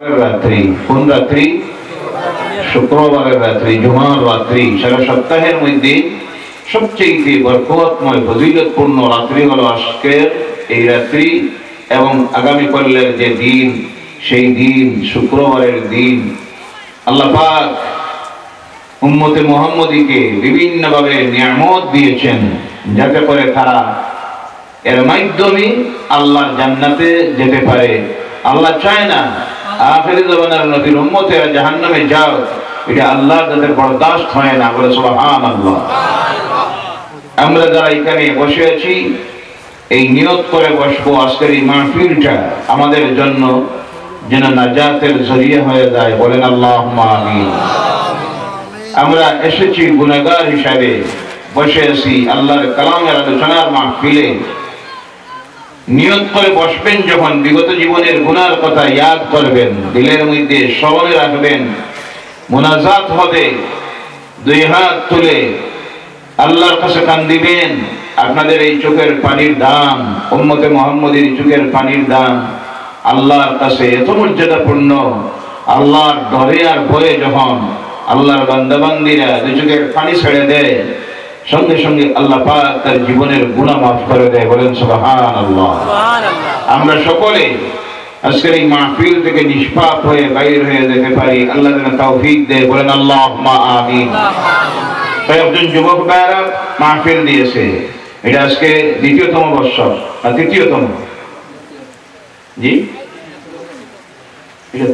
রাত্রি কোন রাত্রি? শুক্রবারের রাত্রি, জুমার রাত্রি। সারা সপ্তাহের মধ্যে সবচেয়ে বরকতময় ফজিলতপূর্ণ রাত্রি হলো আজকের এই রাত্রি এবং আগামী কালের যে দিন, সেই দিন শুক্রবারের দিন। আল্লাহ পাক উম্মতে মুহাম্মদীকে বিভিন্নভাবে নিয়ামত দিয়েছেন যাতে করে তারা এর মাধ্যমে আল্লাহর জান্নাতে যেতে পারে। আল্লাহ চায় না আখিরি জামানার নবীর উম্মতেরা জাহান্নামে যাও, এটা আল্লাহর যাদের বরদাস্ত হয় না। বলে সুবহানাল্লাহ। আমরা যারা এখানে বসে আছি এই নিয়ত করে বসবো আজকের এই মাহফিলটা আমাদের জন্য যেন নাজাতের জরিয়া হয়ে যায়। বলেন আল্লাহুম্মা আমিন। আমরা এসেছি গুনাহগার হিসাবে, বসে আছি আল্লাহর কালামের আলোচনার মাহফিলে। নিয়ত করে বসবেন যখন, বিগত জীবনের গুনার কথা ইয়াদ করবেন, দিলের মধ্যে স্মরণে রাখবেন, মুনাজাত হবে, দুই হাত তুলে আল্লাহর কাছে কান্দিবেন। আপনাদের এই চোখের পানির দাম, উম্মতে মুহাম্মদীর চোখের পানির দাম আল্লাহর কাছে এত মর্যাদাপূর্ণ। আল্লাহর ডরে আর ভয়ে যখন আল্লাহর বান্দাবান্দিরা দুই চোখের পানি ছেড়ে দেয়, সঙ্গে সঙ্গে আল্লাহ পাক তার জীবনের গুনাহ মাফ করে দেয়। বলেন সুবহানাল্লাহ। আমরা সকলে আজকের এই মাহফিল থেকে নিষ্পাপ হয়ে বাইর হয়ে যেতে পারি, আল্লাহ যেন তৌফিক দেয়। বলেন আল্লাহুম্মা আমিন। একজন যুবক ভাইরা মাহফিল দিয়েছে, এটা আজকে দ্বিতীয়তম বর্ষ না তৃতীয়তম? জি, এটা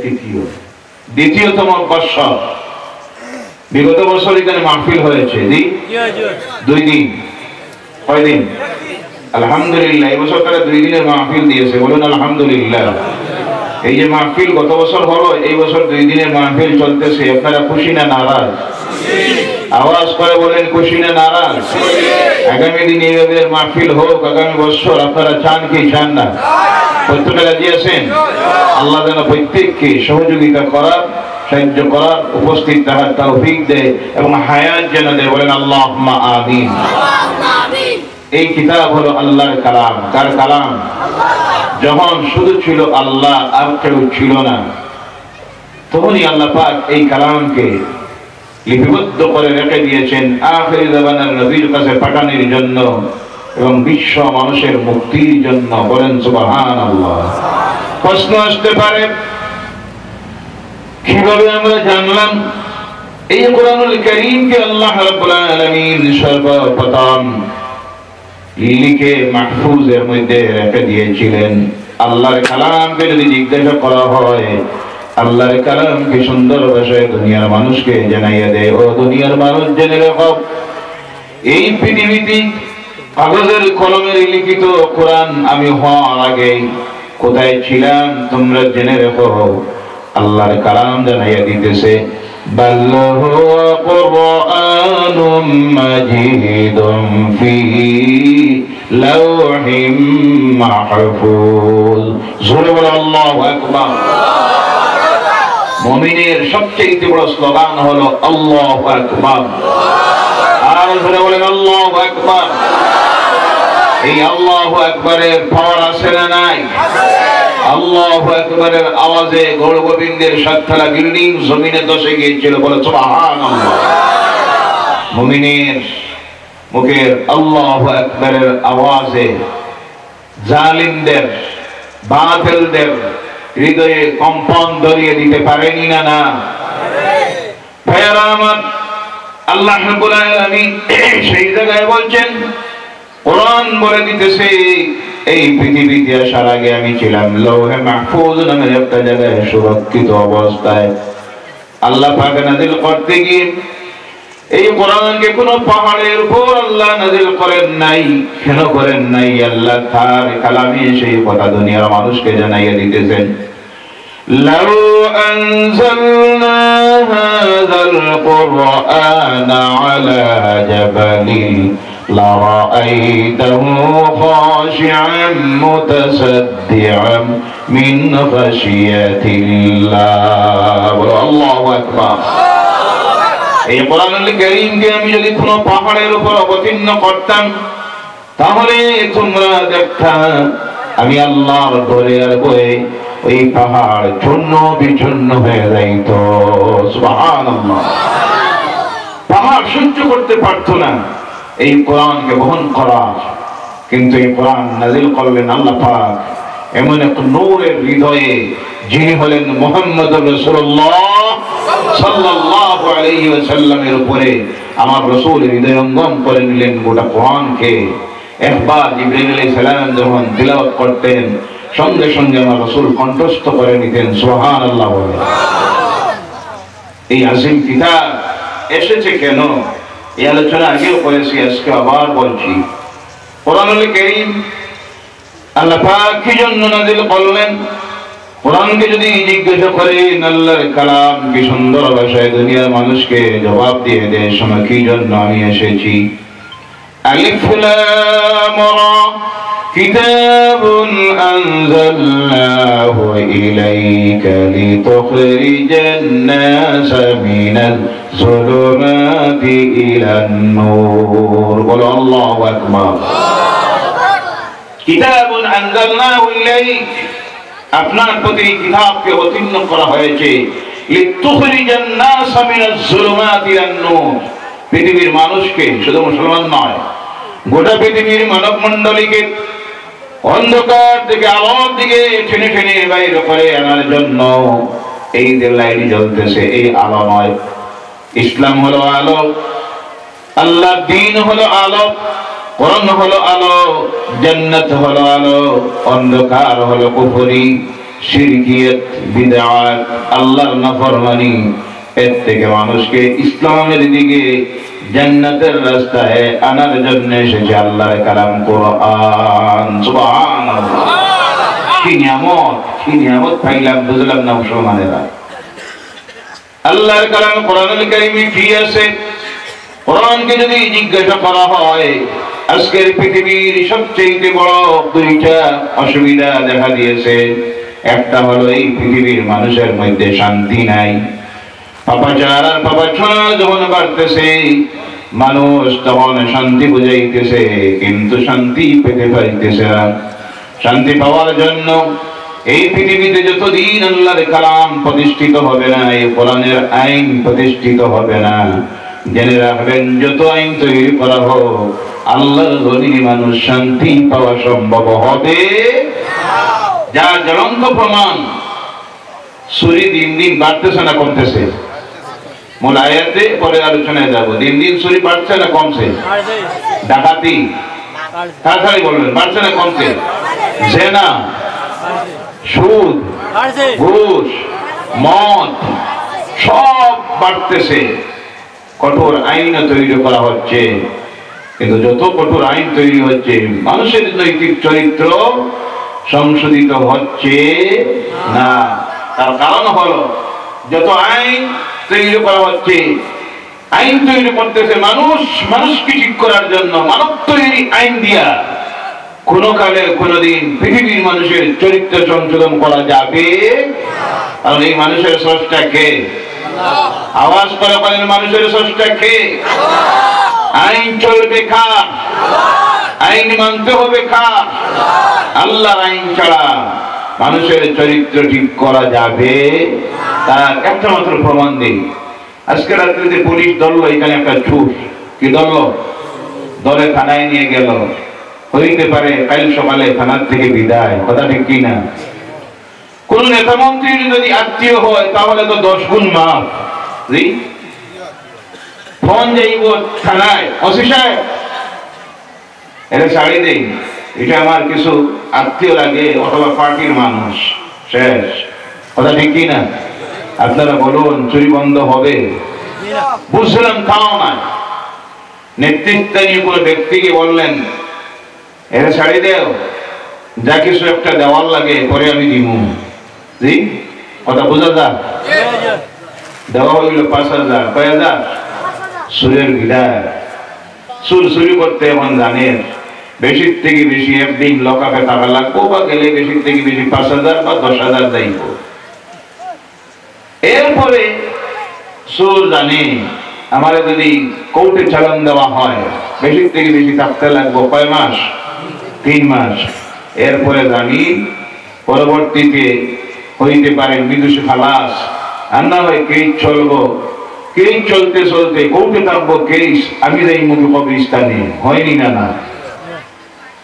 দ্বিতীয়তম বর্ষ। বিগত বছর এখানে মাহফিল হয়েছে জি 2 দিন। কয় দিন? আলহামদুলিল্লাহ। এই বছর তারা 2 দিনের মাহফিল দিয়েছে। বলুন আলহামদুলিল্লাহ। এই যে মাহফিল গত বছর হলো, এই বছর 2 দিনের মাহফিল চলতেছে। আপনারা খুশি না নারাজ? আওয়াজ করে বলেন খুশি না নারাজ? আগামী দিন এইভাবে মাহফিল হোক, আগামী বছর আপনারা চান কি চান না? প্রত্যেকে রাজি আছেন? আল্লাহ যেন প্রত্যেককে সহযোগিতা করার, সাহায্য করার, উপস্থিত থাকার তৌফিক দেয় এবং হায়াত যেন দেয়। বলেন আল্লাহুম্মা আমিন। এই কিতাব হলো আল্লাহর কালাম। কার কালাম? যখন শুধু ছিল আল্লাহ আর কেউ ছিল না, তখনই আল্লাহ পাক এই কালামকে লিপিবদ্ধ করে রেখে দিয়েছেন আখিরি জামানার নবীর কাছে পাঠানোর জন্য এবং বিশ্ব মানুষের মুক্তির জন্য। বলেন সুবহানাল্লাহ। প্রশ্ন আসতে পারে, কিভাবে আমরা জানলাম এই কোরআনুল কারীমকে আল্লাহ রাব্বুল আলামিন সর্বপ্রথম লিখে মাহফুজের মধ্যে রেখে দিয়েছিলেন? আল্লাহর কালামকে যদি জিজ্ঞাসা করা হয়, আল্লাহর কালামকে সুন্দর ভাষায় দুনিয়ার মানুষকে জানাইয়া দেয়, ও দুনিয়ার মানুষ জেনে রাখো, এই পৃথিবীতে কাগজের কলমের লিখিত কোরআন আমি হওয়ার আগে কোথায় ছিলাম তোমরা জেনে রাখো। আল্লাহর কালাম জানাইয়া দিতেছে, বাল হুয়া কুরআনুম মাজিদুম ফি লাওহিম মাহফুজ। জোরে বলো আল্লাহু আকবার। মুমিনের সবচেয়ে বড় স্লোগান হলো আল্লাহু আকবার। আর জোরে বলেন আল্লাহু আকবার। এই আল্লাহু আকবারের পাওয়ার আছে না নাই? আল্লাহু আকবারের আওয়াজে গৌর গোবিন্দের সাততলা বিল্ডিং জমিনে ধসে গিয়েছিল। বলে সুবহানাল্লাহ। মুমিনের মুখের আল্লাহু আকবারের আওয়াজে জালিমদের, বাতিলদের হৃদয়ে কম্পন ধরিয়ে দিতে পারেনি না? না ভাইরা আমার, আল্লাহ রাব্বুল আলামিন সেই জায়গায় বলছেন, কোরআন বলে দিতেছে এই পৃথিবীতে আসার আগে আমি ছিলাম লৌহে মাহফুজ নামের একটা জায়গায় সুরক্ষিত অবস্থায়। আল্লাহ পাক নাযিল করতে গিয়ে এই কোরআনকে কোন পাহাড়ের উপর আল্লাহ নাযিল করেন নাই। কেন করেন নাই? আল্লাহ তার কালামে সেই কথা দুনিয়ার মানুষকে জানাইয়া দিতেছেন। লাউ আনজালনা হাযাল কুরআনা আলা জাবালিন লারাআইতাহু খাশিআন মুতাসাদ্দিআন মিন খাশিয়াতিল্লাহ। আল্লাহু আকবার। এই কোরআনুল কারীমকে আমি যদি কোনো পাহাড়ের উপর অবতীর্ণ করতাম, তাহলে তোমরা দেখতা আমি আল্লাহর ডরে আর ভয়ে ওই পাহাড় চূর্ণ বিচূর্ণ হয়ে যাইত। সুবহানাল্লাহ। পাহাড় সহ্য করতে পারতো না এই কোরআনকে বহন করা, কিন্তু এই কোরআন নাযিল করলেন আল্লাহ পাক এমন এক নূরের হৃদয়ে, যিনি হলেন মুহাম্মদুর রাসূলুল্লাহ সাল্লাল্লাহু আলাইহি ওয়াসাল্লামের উপরে। আমার রাসূল হৃদয়ঙ্গম করে নিলেন গোটা কোরআনকে। একবার জিবরাইল আলাইহিস সালাম যখন তিলাওয়াত করতেন, সঙ্গে সঙ্গে আমার রাসূল কণ্ঠস্থ করে নিতেন। সুবহানাল্লাহ। এই আজিম কিতাব এসেছে কেন, এই আলোচনা আগেও করেছি, আজকে আবার বলছি। কোরআনুল কারীম আল্লাহ পাক কি জন্য নাযিল করলেন? কোরআনকে যদি জিজ্ঞাসা করেন আল্লাহর কালাম কি সুন্দর ভাষায় দুনিয়ার মানুষকে জবাব দিয়ে দেয় সময় কি জন্য আমি এসেছি। আলিফ লাম রা কিতাবুন আনজালনাহু ইলাইকা লিতুখরিজান নাসা মিনাজ যুলুমাতি ইলান নূর। বলো আল্লাহু আকবার। কিতাবুন আনজালনাহু ইলাইক, আপনার প্রতি কিতাবকে অবতীর্ণ করা হয়েছে লিতুখরিজান নাসা মিনাজ যুলুমাতি ইলান নূর। পৃথিবীর মানুষকে, শুধু মুসলমান নয়, গোটা পৃথিবীর মানব মণ্ডলীকে অন্ধকার থেকে আলোর দিকে টেনে টেনে বাইর করে আনার জন্য এই যে লাইট জ্বলতেছে, এই আলো নয়। ইসলাম হলো আলো, আল্লাহর দ্বীন হলো আলো, কোরআন হলো আলো, জান্নাত হলো আলো, অন্ধকার হলো কুফরি, শিরকিয়াত, বিদআত, আল্লাহর নাফরমানি। এর থেকে মানুষকে ইসলামের দিকে, জান্নাতের রাস্তায় আনার জন্য এসেছে আল্লাহর কালাম কোরআন। সুবহানাল্লাহ। কি নিয়ামত পাইলাম, বুঝলাম না মুসলমানেরা। আল্লাহর কালাম কোরআনুল কারীমে কি আছে? কোরআনকে যদি জিজ্ঞাসা করা হয়, আজকের পৃথিবীর সবচেয়ে বড় দুইটা অসুবিধা দেখা দিয়েছে। একটা হলো এই পৃথিবীর মানুষের মধ্যে শান্তি নাই। পাপাচার আর পাপাচার যখন বাড়তেছে, মানুষ তখন শান্তি বুঝাইতেছে, কিন্তু শান্তি পেতে পাইতেছে না। শান্তি পাওয়ার জন্য এই পৃথিবীতে যতদিন আল্লাহর কালাম প্রতিষ্ঠিত হবে না, এই কোরআনের আইন প্রতিষ্ঠিত হবে না, জেনে রাখবেন যত আইন তৈরি করা হোক, আল্লাহর জমিনে মানুষ শান্তি পাওয়া সম্ভব হবে। যা জ্বলন্ত প্রমাণ, চুরি দিন দিন বাড়তেছে না কমতেছে? মূল আয়াতে পরে আলোচনায় যাব। দিন দিন চুরি বাড়ছে না কমছে? ডাকাতি, তাড়াতাড়ি বলবেন, বাড়ছে না কমছে? জেনা, সুদ, ঘুষ, মদ সব বাড়তেছে। কঠোর আইন তৈরি করা হচ্ছে, কিন্তু যত কঠোর আইন তৈরি হচ্ছে, মানুষের নৈতিক চরিত্র সংশোধিত হচ্ছে না। তার কারণ হলো যত আইন তৈরি করা হচ্ছে, আইন তৈরি করতেছে মানুষকে ঠিক করার জন্য, মানব তৈরি আইন দিয়া কোনো কালে কোনোদিন পৃথিবীর মানুষের চরিত্র সংশোধন করা যাবে? কারণ এই মানুষের স্রষ্টা কে? আওয়াজ করে বলেন, মানুষের স্রষ্টা কে? আইন চলবে কার? আইন মানতে হবে কার? আল্লাহর আইন ছাড়া মানুষের চরিত্র ঠিক করা যাবে? তার একটা মাত্র প্রমাণ দিই। আজকে রাত্রিতে পুলিশ ধরলো এখানে একটা চোর, কি ধরলো? ধরে থানায় নিয়ে গেল। হইতে পারে কাল সকালে থানার থেকে বিদায়, কথা ঠিক কিনা? কোন নেতা মন্ত্রীর যদি আত্মীয় হয় তাহলে তো 10 গুণ মাফ। ফোন যাইব থানায়, ওসি সাহেব এটা ছাড়ি দেই, এটা আমার কিছু আত্মীয় লাগে অথবা পার্টির মানুষ, শেষ। কথা ঠিক কিনা? আপনারা বলুন, চুরি বন্ধ হবে? বুঝলাম তাও না। নেতৃত্বাধীন কোনো ব্যক্তিকে বললেন এটা ছাড়ি দেও, যা কিছু একটা দেওয়ার লাগে পরে আমি দিব। জি, কথা বোঝা যা? দেওয়া হইল 5,000, কয় হাজার? সুরের বিদায়। সুর চুরি করতে এখন জানেন বেশির থেকে বেশি একদিন লকাপে টাকা লাগবো, বা গেলে বেশির থেকে বেশি 5,000 বা 10,000 যাইব। এরপরে সুর জানে আমারে যদি কোর্টে চালান দেওয়া হয়, বেশির থেকে বেশি থাকতে লাগবো কয় মাস? 3 মাস। এরপরে জানি পরবর্তীতে হইতে পারে বিদুষ খালাস, আর না হয় কেই চলবো, কেই চলতে চলতে কৌটে থাকবো কেস আমি এই মুখে কবরস্থানে হয়নি না না।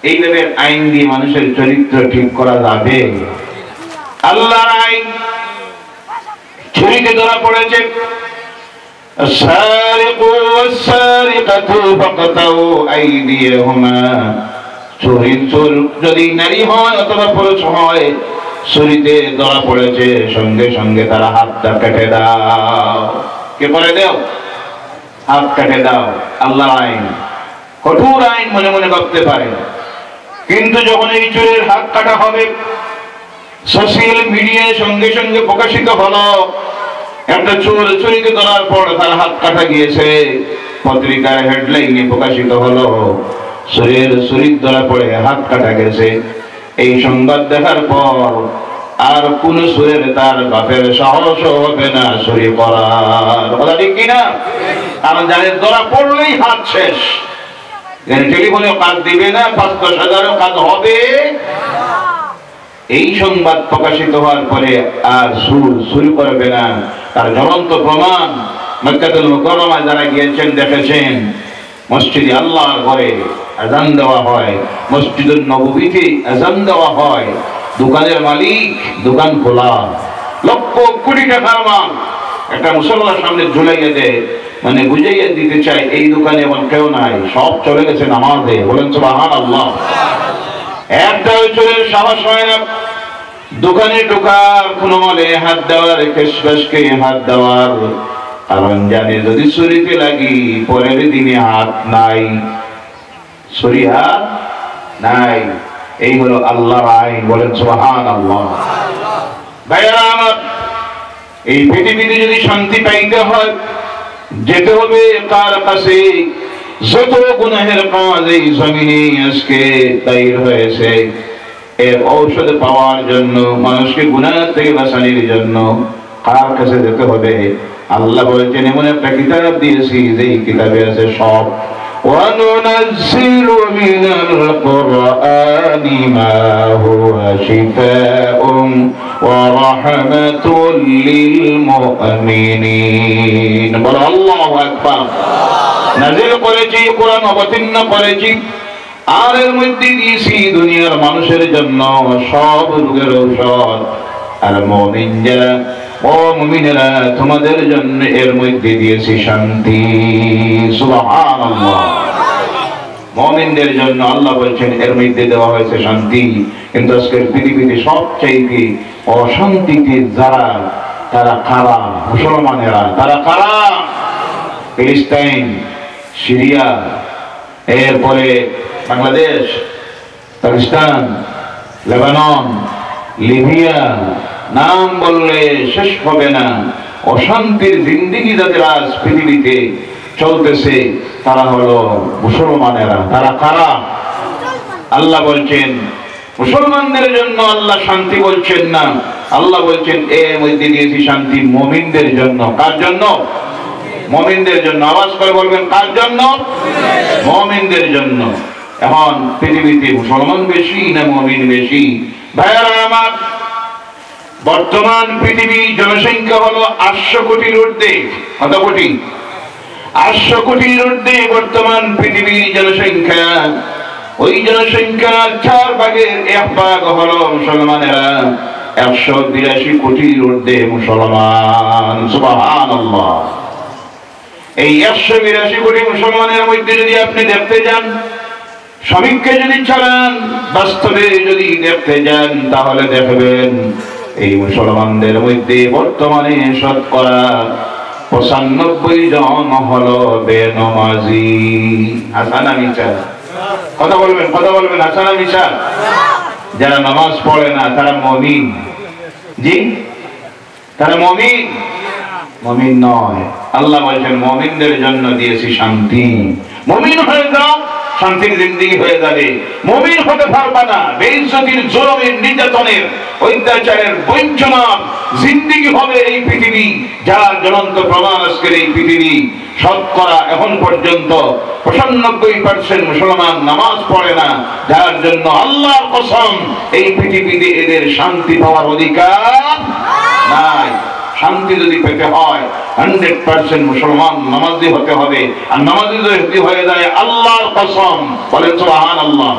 এইভাবে আইন দিয়ে মানুষের চরিত্র ঠিক করা যাবে? আল্লাহর আইন চুরিতে ধরা পড়েছে, السارق والسارقة فاقطعوا أيديهما, চোর যদি নারী হয় অথবা পুরুষ হয় চুরিতে ধরা পড়েছে সঙ্গে সঙ্গে তারা হাতটা কেটে দাও। কে করে দাও? হাত কেটে দাও। আল্লাহর আইন, কঠোর আইন মনে মনে ভাবতে পারে, কিন্তু যখন এই চোরের হাত কাটা হবে সোশ্যাল মিডিয়ায় সঙ্গে সঙ্গে প্রকাশিত হলো একটা চোর চুরিতে ধরার পর তার হাত কাটা গিয়েছে, পত্রিকার হেডলাইনে প্রকাশিত হলো চোরের চুরিতে ধরা পড়ে হাত কাটা গেছে। এই সংবাদ দেখার পর আর কোন চোরের তার বাপের সাহস হবে না চুরি করার, কথা ঠিক কিনা? কারণ যাদের ধরা পড়লেই হাত শেষ, টেলিফোনে কাজ দিবে না, ৫-১০ হাজারও কাজ হবে। এই সংবাদ প্রকাশিত হওয়ার পরে আর শুরু করবে না। তার জ্বলন্ত প্রমাণ মক্কাতুল মুকাররমায় যারা গিয়েছেন দেখেছেন, মসজিদে আল্লাহর ঘরে আযান দেওয়া হয়, মসজিদুন নববীতে আযান দেওয়া হয়, দোকানের মালিক দোকান খোলা, লক্ষ কোটি টাকার মাল একটা মুসল্লার সামনে ঝুলাইয়া দেয়, মানে বুঝাইয়া দিতে চায় এই দোকানে এমন কেউ নাই, সব চলে গেছে নামাজে। বলেন সুবহানাল্লাহ। একটা চোরের সাহস হয় না দোকানে ঢোকার, কোনো মালে হাত দেওয়ার, কেশবাসকে হাত দেওয়ার, কারণ জানে যদি চুরিতে লাগি পরের দিনে হাত নাই, চুরি হাত নাই। এই হলো আল্লাহর আইন। বলেন সুবহানাল্লাহ। ভাইরা আমার, এই পৃথিবীতে যদি শান্তি পাইতে হয় যেতে হবে কার কাছে? যত গুনাহের কাজ এই জমিনে আজকে দায়ের হয়েছে, এর ঔষধ পাওয়ার জন্য, মানুষকে গুনাহ থেকে বাঁচানোর জন্য কার কাছে যেতে হবে? আল্লাহ বলেছেন এমন একটা কিতাব দিয়েছি যেই কিতাবে আছে সব। وَنُنَزِّلُ مِنَ الْقُرْآنِ مَا هُوَ شِفَاءٌ وَرَحْمَةٌ لِلْمُؤْمِنِينَ। বলো আল্লাহু আকবার। নাযিল করেছি, কোরআন অবতীর্ণ করেছি, আর এর মধ্যে দিয়েছি দুনিয়ার মানুষের জন্য সব রোগের ঔষধ। আর মুমিন যারা, ও মুমিনেরা, তোমাদের জন্য এর মধ্যে দিয়েছি শান্তি। সুবহানাল্লাহ। মুমিনদের জন্য আল্লাহ বলছেন এর মধ্যে দেওয়া হয়েছে শান্তি। কিন্তু আজকের পৃথিবীতে সবচাইতে অশান্তিতে যারা, তারা কারা? মুসলমানেরা। তারা কারা? ফিলিস্তিন, সিরিয়া, এরপরে বাংলাদেশ, পাকিস্তান, লেবানন, লিবিয়া, নাম বললে শেষ হবে না। অশান্তির জিন্দেগি যাদের আজ পৃথিবীতে চলতেছে তারা হলো মুসলমানেরা। তারা কারা? আল্লাহ বলছেন মুসলমানদের জন্য আল্লাহ শান্তি বলছেন না, আল্লাহ বলছেন এর মধ্যে দিয়েছি শান্তি মুমিনদের জন্য। কার জন্য? মুমিনদের জন্য। আওয়াজ করে বলবেন কার জন্য? মুমিনদের জন্য। এখন পৃথিবীতে মুসলমান বেশি না মুমিন বেশি? ভাইরা আমার, বর্তমান পৃথিবীর জনসংখ্যা হলো 800 কোটির ঊর্ধ্বে। কত কোটি? 800 কোটির ঊর্ধ্বে বর্তমান পৃথিবীর জনসংখ্যা। ওই জনসংখ্যার 4 ভাগের 1 ভাগ হলো মুসলমানেরা। 182 কোটির ঊর্ধ্বে মুসলমান। সুবহানাল্লাহ। এই 182 কোটি মুসলমানের মধ্যে যদি আপনি দেখতে যান, সমীক্ষা যদি চালান, বাস্তবে যদি দেখতে যান, তাহলে দেখবেন এই মুসলমানদের মধ্যে বর্তমানে শতকরা 95 জন হলো বেনমাজি। হাসান মিছা? কথা বলবেন, কথা বলবেন। হাসান মিছা? যারা নামাজ পড়ে না তারা মুমিন। জি, তারা মুমিন? মুমিন নয়। আল্লাহ বলেছেন মুমিনদের জন্য দিয়েছি শান্তি। মুমিন হয়ে যাও, শান্তির জিন্দেগি হয়ে যাবে। মুমিন হতে পারবা না, বেইজ্জতির, জুলুমের, নির্যাতনের, অত্যাচারের, বঞ্চনার জিন্দেগি হবে এই পৃথিবী, যার জ্বলন্ত প্রমাণ আজকের এই পৃথিবী। শতকরা এখন পর্যন্ত 95% মুসলমান নামাজ পড়ে না, যার জন্য আল্লাহর কসম এই পৃথিবীতে এদের শান্তি পাওয়ার অধিকার নাই। শান্তি যদি পেতে হয় 100% মুসলমান নামাজি হতে হবে, আর নামাজি যদি হয়ে যায় আল্লাহর কসম, বলেন সুবহানাল্লাহ,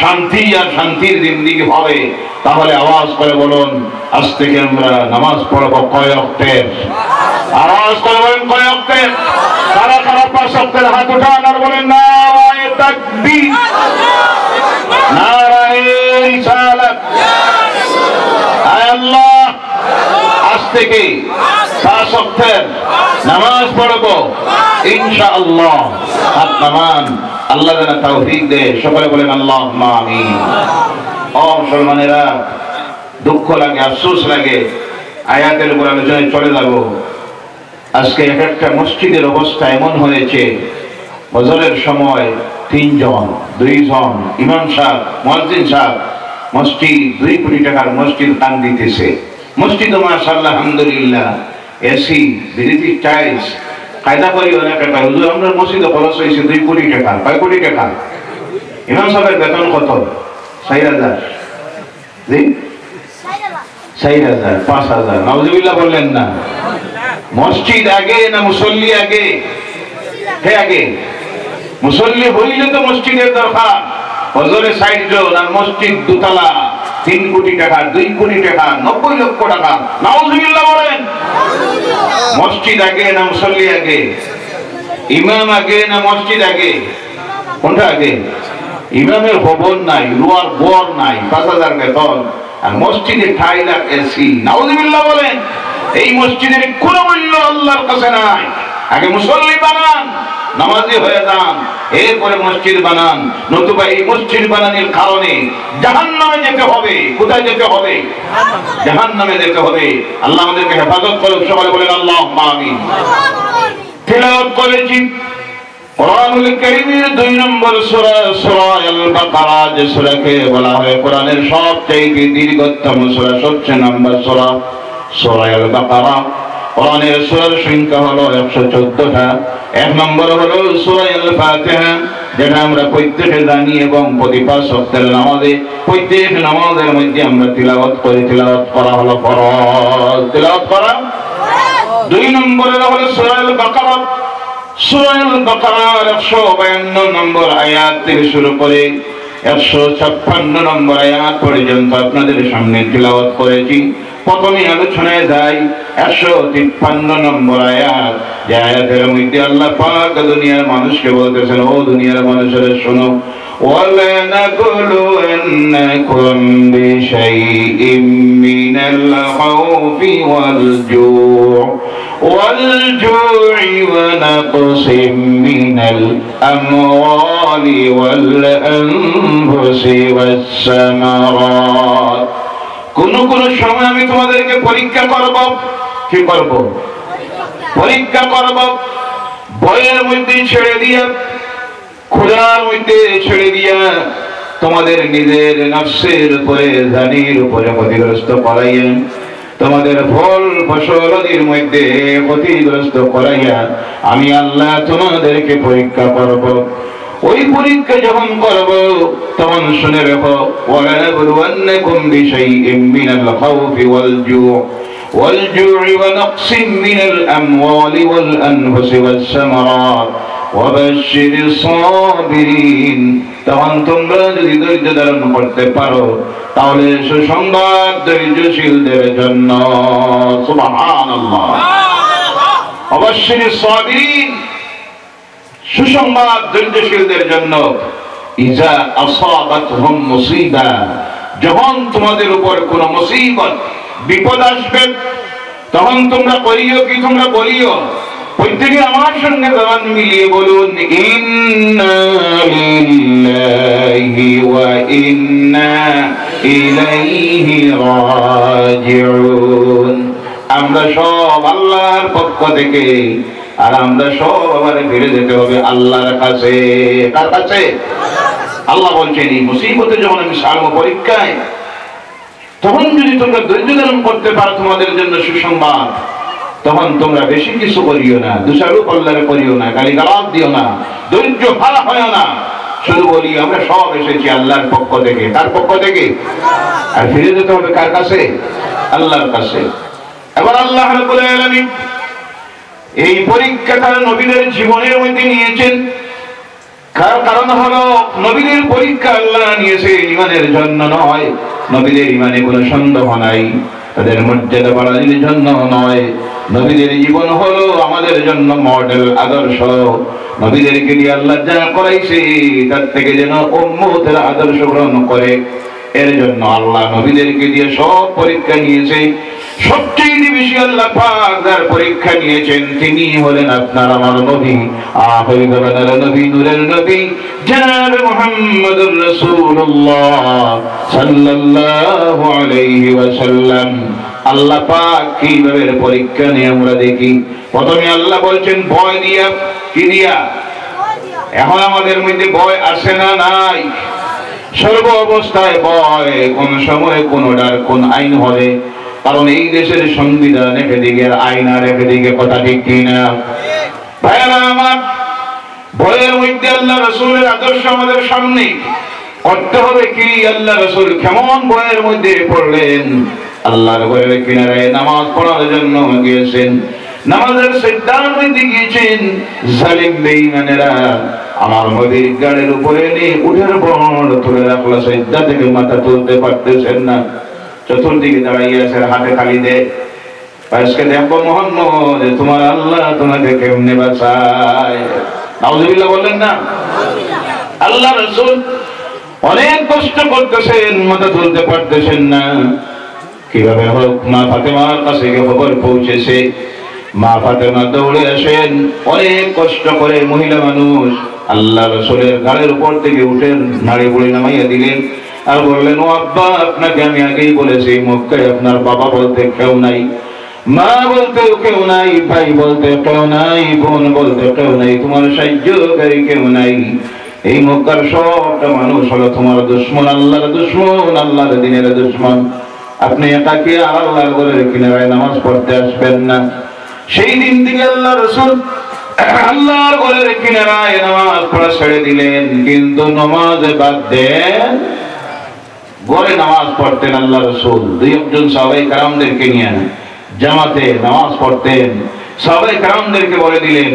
শান্তি আর শান্তির জিন্দেগি হবে। তাহলে আওয়াজ করে বলুন, আজ থেকে আমরা নামাজ পড়ব কয় ওয়াক্তের? আওয়াজ করে বলেন কয় ওয়াক্তের? কারা কারা 5 ওয়াক্তের হাত উঠান আর বলেন নারায়ে তাকবীর, নারায়ে রিসালাত। আয় আল্লাহ, আজ থেকে 5 ওয়াক্তের নামাজ পড়ব ইনশাআল্লাহ। হাত নামান, আল্লাহ যেন তৌফিক দেয়। সকলে বলেন আল্লাহুম্মা আমিন। ও মুসলমানেরা, দুঃখ লাগে, আফসোস লাগে, আয়াতের উপর আলোচনায় চলে যাব। আজকে এক একটা মসজিদের অবস্থা এমন হয়েছে, ফজরের সময় 3 জন 2 জন ইমাম সাহেব, মুয়াজ্জিন সাহেব, মসজিদ 2 কোটি টাকার মসজিদ দান দিতেছে। মসজিদও মাশাআল্লাহ আলহামদুলিল্লাহ, এসি, বিদেশি টাইলস, কায়দা করি অনেক টাকা। হুজুর আমরা মসজিদে খরচ হয়েছে 2 কোটি টাকা। কয় কোটি টাকা? ইমাম সাহেবের বেতন কত? 4000। জি 4000, 5000। নাউজুবিল্লাহ বললেন না? মসজিদ আগে না মুসল্লি আগে? কে আগে? মুসল্লি হইলে তো মসজিদের দরকার। ফজরে 60 জন আর মসজিদ দুতলা, 3 কোটি টাকা, 2 কোটি টাকা, 90 লক্ষ টাকা। নাউজুবিল্লাহ বলেন। মসজিদ আগে না মুসল্লি আগে? ইমাম আগে না মসজিদ আগে? কোনটা আগে? ইমামের ভবন নাই, রুয়ার বর নাই, 5000 বেতন, আর মসজিদে 2.5 লাখ এসি। নাউজুবিল্লাহ বলেন। এই মসজিদের কোনো মূল্য আল্লাহর কাছে নাই। আগে মুসল্লি বানান, নামাজি হয়ে যান, এরপরে মসজিদ বানান। নতুবা এই মসজিদ বানানোর কারণে জাহান্নামে যেতে হবে। কোথায় যেতে হবে? জাহান্নামে যেতে হবে। আল্লাহ আমাদেরকে হেফাজত করুন। সকলে বলেন আল্লাহুম্মা আমিন। তিলাওয়াত করেছি কোরআনুল কারীমের 2 নম্বর সূরা, সূরা আল বাকারা, যে সূরাকে বলা হয় কোরআনের সবচেয়ে দীর্ঘতম সূরা, সবচেয়ে নম্বর সূরা, সূরা আল বাকারা। কোরআনের সূরার সংখ্যা হলো 114টা। 1 নম্বর হলো সূরা আল ফাতিহা, যেটা আমরা প্রত্যেকে জানি এবং প্রতি 5 ওয়াক্তের নামাজে, প্রত্যেক নামাজের মধ্যে আমরা তিলাওয়াত করি। তিলাওয়াত করা হলো ফরজ। তিলাওয়াত করা। 2 নম্বরে হলো সূরা আল বাকারা। সূরা আল বাকারার 152 নম্বর আয়াত থেকে শুরু করে 156 নম্বর আয়াত পর্যন্ত আপনাদের সামনে তিলাওয়াত করেছি। প্রথমে আলোচনায় যাই 153 নম্বর আয়াত, যে আয়াতের মধ্যে আল্লাহ পাক দুনিয়ার মানুষকে বলতেছেন, ও দুনিয়ার মানুষেরা শোনো, وَلَنَبْلُوَنَّكُمْ بِشَيْءٍ مِّنَ الْخَوْفِ وَالْجُوعِ وَنَقْصٍ مِّنَ الْأَمْوَالِ وَالْأَنفُسِ وَالثَّمَرَاتِ। কোন কোন সময় আমি তোমাদেরকে পরীক্ষা করব। কি করব? পরীক্ষা করব। ভয়ের মধ্যে ছেড়ে দিয়া, ক্ষুধার মধ্যে ছেড়ে দিয়া, তোমাদের নিজের নফসের উপরে, জানির উপরে ক্ষতিগ্রস্ত করাইয়া, তোমাদের ফল ফসলাদির মধ্যে ক্ষতিগ্রস্ত করাইয়া আমি আল্লাহ তোমাদেরকে পরীক্ষা করব। ওই পরীক্ষা যখন করব তখন শুনে রেখো, وَلَنَبْلُوَنَّكُمْ بِشَيْءٍ مِّنَ الْخَوْفِ وَالْجُوعِ وَنَقْصٍ مِّنَ الْأَمْوَالِ وَالْأَنفُسِ وَالثَّمَرَاتِ وَبَشِّرِ الصَّابِرِينَ। তখন তোমরা যদি ধৈর্য ধারণ করতে পারো তাহলে সুসংবাদ ধৈর্যশীলদের জন্য। সুবহানাল্লাহ। অবশ্যই সাবিরিন, সুসংবাদ ধৈর্যশীলদের জন্য। ইজা আসাবাতহুম মুসিবা, যখন তোমাদের উপর কোন মুসিবত, বিপদ আসবে, তখন তোমরা করিও কি? তোমরা বলিও, প্রত্যেকে আমার সঙ্গে জবান মিলিয়ে বলুন, ইন্না লিল্লাহি ওয়া ইন্না ইলাইহি রাজিউন। আমরা সব আল্লাহর পক্ষ থেকে, আর আমরা সব আবার ফিরে যেতে হবে আল্লাহর কাছে। কার কাছে? আল্লাহ বলছেন, এই মুসিবতে যখন আমি সারব পরীক্ষায়, তখন যদি তোমরা ধৈর্য ধারণ করতে পারো তোমাদের জন্য সুসংবাদ। তখন তোমরা বেশি কিছু করিও না, দোষারোপ আল্লাহরে করিও না, গালিগালাজ দিও না, ধৈর্য হারা হয় না, শুধু বলি আমরা সব এসেছি আল্লাহর পক্ষ থেকে। কার পক্ষ থেকে? আর ফিরে যেতে হবে কার কাছে? আল্লাহর কাছে। এবার আল্লাহ রাব্বুল আলামিন এই পরীক্ষাটা নবীদের জীবনের মধ্যে নিয়েছেন। কারণ হলো নবীদের পরীক্ষা আল্লাহ নিয়েছে ঈমানের জন্য নয়, নবীদের ঈমানে কোনো সন্দেহ নাই, তাদের মর্যাদা বাড়ানোর জন্য নয়। নবীদের জীবন হলো আমাদের জন্য মডেল, আদর্শ। নবীদেরকে দিয়ে আল্লাহ যা করাইছে তার থেকে যেন উম্মতের আদর্শ গ্রহণ করে, এর জন্য আল্লাহ নবীদেরকে দিয়ে সব পরীক্ষা নিয়েছে। সবচেয়ে বেশি আল্লাহ পাক যার পরীক্ষা নিয়েছেন তিনি হলেন আপনার আমার নবী, আখির জামানার নবী, নূরের নবী জনাব মুহাম্মদুর রাসূলুল্লাহ সাল্লাল্লাহু আলাইহি ওয়াসাল্লাম। আল্লাহ পাক কিভাবে পরীক্ষা নিয়ে আমরা দেখি। প্রথমে আল্লাহ বলছেন ভয় দিয়া। কি দিয়া? এখন আমাদের মধ্যে ভয় আসে না? নাই। সর্ব অবস্থায় ভয়, কোন সময় কোন ডার কোন আইন হবে। কারণ এই দেশের সংবিধান একদিকে, আইন আর একদিকে, কথা ঠিক কিনা? ভাইরা আমার, ভয়ের মধ্যে আল্লাহ রাসূলের আদর্শ আমাদের সামনে করতে হবে। কি আল্লাহ রাসূল কেমন ভয়ের মধ্যে পড়লেন? আল্লাহর ঘরের কিনারায় নামাজ পড়ার জন্য গিয়েছেন, নামাজের সিজদার মধ্যে গিয়েছেন। জালিম বেঈমানেরা আমার নবীর গাড়ির উপরে নিয়ে উঠের বড় তুলে রাখলো, সিজদা থেকে মাথা তুলতে পারতেছেন না। চতুর্দিকে দাঁড়াইয়া আছে, হাতে তালি দেয়। আজকে দেখো মুহাম্মদ, তোমার আল্লাহ তোমাকে কেমনে বাঁচায়। নাউযুবিল্লাহ বললেন না? আল্লাহ রাসূল অনেক কষ্ট করতেছেন, মাথা তুলতে পারতেছেন না। কিভাবে হোক মা ফাতেমার কাছে খবর পৌঁছেছে। মা ফাতেমা দৌড়ে আসেন, অনেক কষ্ট করে মহিলা মানুষ আল্লাহ রাসূলের ঘাড়ের উপর থেকে উঠে নাড়ি বুড়ি নামাইয়া দিলেন। আর বললেন, ও আব্বা, আপনাকে আমি আগেই বলেছি মক্কায় আপনার বাবা বলতে কেউ নাই, মা বলতে কেউ নাই, ভাই বলতে কেউ নাই, বোন বলতে কেউ নাই, তোমার সাহায্যকারী কেউ নাই। এই মক্কার সবটা মানুষ হলো তোমার দুশমন, আল্লাহর দুশমন, আল্লাহর দ্বীনের দুশমন। আপনি একাকে আল্লাহর ঘরের কিনারায় নামাজ পড়তে আসবেন না। সেই দিন থেকে আল্লাহ রাসূল আল্লাহর ঘরের কিনারায় নামাজ পড়া ছেড়ে দিলেন, কিন্তু নামাজে বাদ দেন। ঘরে নামাজ পড়তেন আল্লাহ রাসূল, দুই একজন সাহাবায়ে কেরামদেরকে নিয়ে জামাতে নামাজ পড়তেন। সাহাবায়ে কেরামদেরকে বলে দিলেন,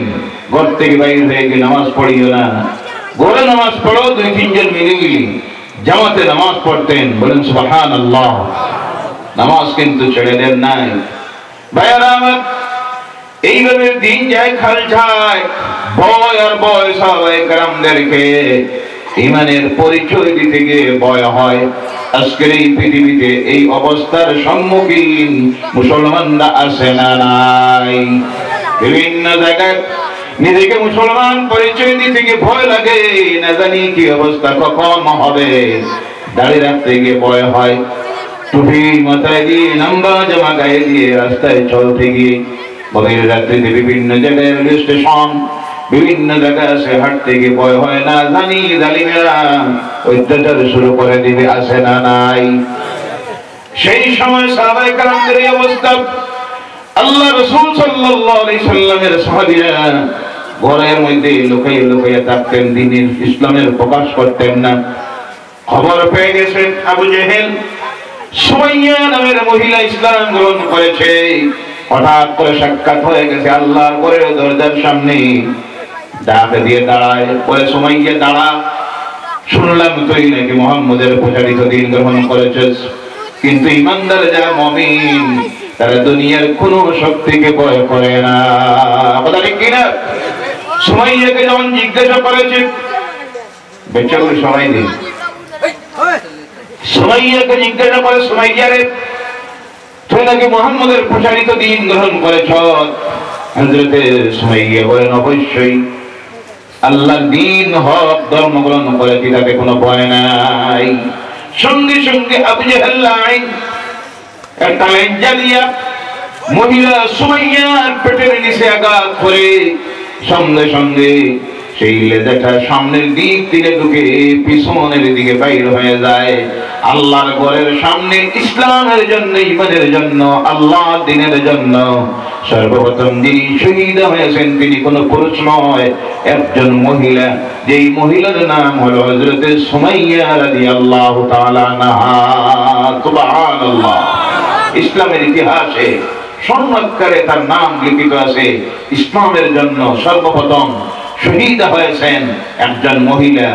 ঘর থেকে বাইরে হয়ে গিয়ে নামাজ পড়িও না, ঘরে নামাজ পড়ো। দুই তিনজন মিলিমিলি জামাতে নামাজ পড়তেন। বলেন সুবহানাল্লাহ। নামাজ কিন্তু ছেড়ে দেন নাই। ভাইয়ারা আমার, এইভাবে দিন যায় খাল যায়, ভয় আর ভয় সাহাবায়ে কেরামদেরকে ঈমানের পরিচয় দিতে গিয়ে ভয় হয়। আজকের এই পৃথিবীতে এই অবস্থার সম্মুখীন মুসলমানরা আছে না নাই? বিভিন্ন জায়গায় নিজেকে মুসলমান পরিচয় দিতে গিয়ে ভয় লাগে, না জানি কি অবস্থা কখন হবে। দাঁড়িয়ে রাখতে গিয়ে ভয় হয়, টুপি মাথায় দিয়ে লম্বা জামা গায়ে দিয়ে রাস্তায় চলতে গিয়ে, গভীর রাত্রিতে বিভিন্ন জায়গায় রেল স্টেশন, বিভিন্ন জায়গায় আছে হাঁটতে গিয়ে ভয় হয়, না জানি জালিমেরা অত্যাচার শুরু করে দিবে, আছে না নাই? সেই সময় সাহাবায়ে কেরামদের এই অবস্থা। আল্লাহ রাসূল সাল্লাল্লাহু আলাইহি সাল্লামের সাহাবীরা ঘরের মধ্যে লুকিয়ে লুকিয়ে থাকতেন, দ্বীনের ইসলামের প্রকাশ করতেন না। খবর পেয়ে গেছেন আবু জেহেল, সুমাইয়া নামের মহিলা ইসলাম গ্রহণ করেছে। হঠাৎ করে সাক্ষাৎ হয়ে গেছে আল্লাহর ঘরের দরজার সামনে। ডাক দিয়ে দাঁড়ায়, বলে, সুমাইয়া দাঁড়া, শুনলাম তুই নাকি মুহাম্মদের প্রচারিত দ্বীন গ্রহণ করেছিস, কিন্তু ঈমানদার যারা মুমিন তারা দুনিয়ার কোন শক্তিকে ভয় করে না। কথা ঠিক কিনা? সুমাইয়াকে যখন জিজ্ঞাসা করেছে, বেচারি সবাই দিন, সুমাইয়াকে জিজ্ঞাসা করে, সুমাইয়া রে, তুই নাকি মুহাম্মদের প্রচারিত দ্বীন গ্রহণ করেছ? হযরতে সুমাইয়া বলেন, অবশ্যই আল্লাহর দ্বীন হক ধর্ম গ্রহণ করেছি, তাতে কোনো ভয় নাই। সঙ্গে সঙ্গে আবু জেহেল একটা লেঞ্জা দিয়া মহিলা সুমাইয়ার পেটের নিচে আঘাত করে সঙ্গে সঙ্গে সেই লেজাটা সামনের দিক থেকে ঢুকে পিছনের দিকে বাইর হয়ে যায়। আল্লাহর ঘরের সামনে ইসলামের জন্য, ঈমানের জন্য, আল্লাহর দ্বীনের জন্য সর্বপ্রথম যিনি শহীদ হয়েছেন তিনি কোনো পুরুষ নয়, একজন মহিলা, যেই মহিলার নাম হলো হযরত সুমাইয়া রাদিয়াল্লাহু তাআলা আনহা। সুবহানাল্লাহ। ইসলামের ইতিহাসে স্বর্ণাক্ষরে তার নাম লিখিত আছে। ইসলামের জন্য সর্বপ্রথম শহীদ হয়েছেন একজন মহিলা,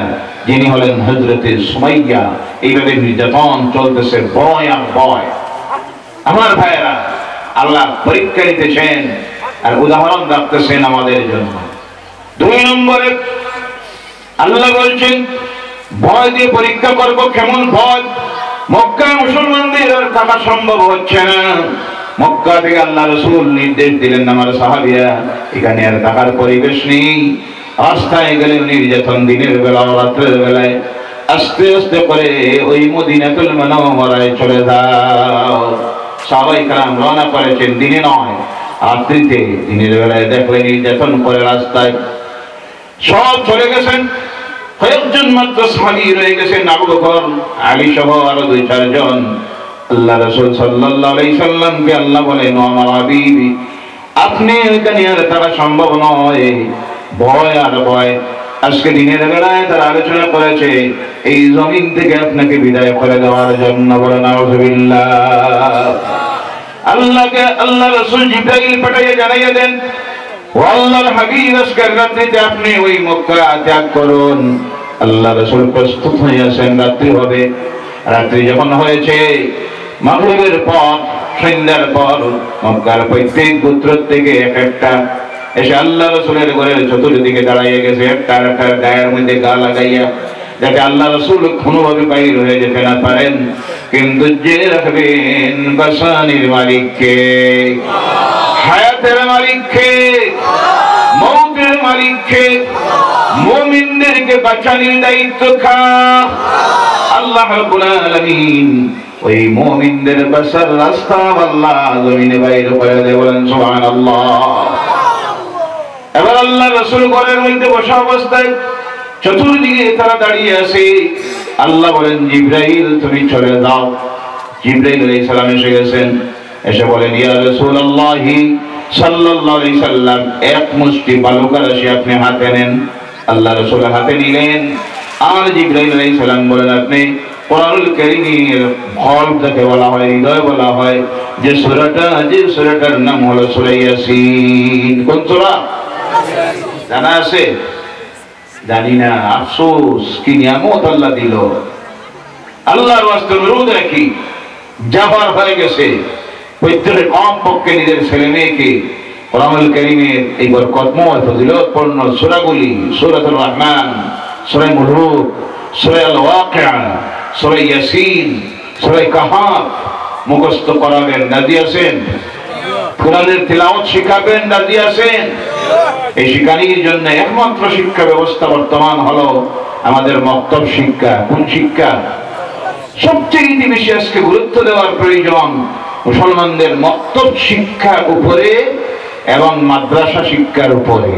যিনি হলেন হযরত সুমাইয়া। এইভাবে নির্যাতন চলতেছে, ভয় আর ভয়। আমার ভাইয়েরা, আল্লাহ পরীক্ষা নিতেছেন আর উদাহরণ রাখতেছেন আমাদের জন্য। 2 নম্বরে আল্লাহ বলছেন ভয় দিয়ে পরীক্ষা করব। কেমন ভয়? মক্কায় মুসলমানদের আর থাকা সম্ভব হচ্ছে না। মক্কা থেকে আল্লাহ রাসূল নির্দেশ দিলেন, আমার সাহাবীরা এখানে আর থাকার পরিবেশ নেই। রাস্তায় গেলে নির্যাতন, দিনের বেলা রাত্রের বেলায়। আস্তে আস্তে করে ওই মদিনাতুল মুনাওয়ারায় চলে যাও। সাহাবায়ে কেরাম রওনা করেছেন দিনে নয়, রাত্রিতে। দিনের বেলায় দেখলে নির্যাতন করে রাস্তায়, সব চলে গেছেন। কয়েকজন মাত্র সাহাবী রয়ে গেছেন, আবু বকর, আলী সহ আরো 2-4 জন। আল্লাহ রাসূল সাল্লাল্লাহু আলাইহি সাল্লামকে আল্লাহ বলেন, আমার হাবিবি, আপনি ওইখানে আর তারা সম্ভব নয়। ভয় আর ভয়। আজকে দিনের বেলায় তারা আলোচনা করেছে এই জমিন থেকে আপনাকে বিদায় করে দেওয়ার জন্য। বলেন নাউযুবিল্লাহ। আল্লাহকে আল্লাহ রাসূল জিবরাইল পাঠিয়ে জানাইয়া দেন, ও আল্লাহর হাবিব, আজকের রাত্রিতে আপনি ওই মক্কা ত্যাগ করুন। আল্লাহ রাসূল প্রস্তুত হয়ে আছেন, রাত্রি হবে। রাত্রি যখন হয়েছে, মাগরিবের পর, সন্ধ্যার পর, মক্কার প্রত্যেক গোত্র থেকে এক একটা এসে আল্লাহ রাসূলের ঘরের চতুর্দিকে দাঁড়াইয়া গেছে, একটা গায়ের মধ্যে গা লাগাইয়া, যাতে আল্লাহ রাসূল কোনোভাবে বাইর হয়ে যেতে না পারেন। কিন্তু যে রাখবেন বাসানির মালিককে, হায়াতের মালিককে, মৌতের মালিককে, মুমিনদেরকে বাঁচানোর দায়িত্ব আল্লাহ রাব্বুল আলামিন। ওই মুমিনদের বাঁচার রাস্তা আল্লাহ জমিনে বাইর করে দেন। বলেন সুবহানাল্লাহ। এবার আল্লাহ রাসূল ঘরের মধ্যে বসা অবস্থায় চতুর্দিকে তারা দাঁড়িয়ে আছে। আল্লাহ বলেন, জিবরাইল তুমি চলে যাও। জিবরাইল আলাইহিস সালাম এসে গেছেন। এসে বলেন, ইয়া রাসূলুল্লাহ সাল্লাল্লাহু আলাইহি সাল্লাম, এক মুষ্টি বালুকা রাশি আপনি হাতে নেন। আল্লাহ রাসূল হাতে নিলেন। আর জিবরাইল আলাইহিস সালাম বলেন, আপনি কোরআনুল কারীমের কলব যাকে বলা হয়, হৃদয় বলা হয়, যে সূরাটার নাম হলো সূরা ইয়াসিন। কোন সূরা জানা আছে? জানি না। আফসোস, কি নিয়ামত আল্লাহ দিল। আল্লাহর ওয়াস্তে অনুরোধ রাখি, যাবার হয়ে গেছে, প্রত্যেকের কমপক্ষে নিজের ছেলে মেয়েকে কোরআনুল কারীমের এই বরকতময় ফজিলতপূর্ণ সূরাগুলি, সূরাতুর রহমান, সূরা মুলুক, সূরা আল ওয়াকিয়া, সূরা ইয়াসিন, সূরা কাহাফ মুখস্থ করাবেন। রাজি আছেন? কোরআনের তিলাওয়াত শিখাবেন। রাজি আছেন? এই শিক্ষানির জন্য একমাত্র শিক্ষা ব্যবস্থা বর্তমান হলো আমাদের মক্তব শিক্ষা। কোন শিক্ষা? সবচেয়ে বেশি আজকে গুরুত্ব দেওয়ার প্রয়োজন মুসলমানদের মক্তব শিক্ষার উপরে এবং মাদ্রাসা শিক্ষার উপরে।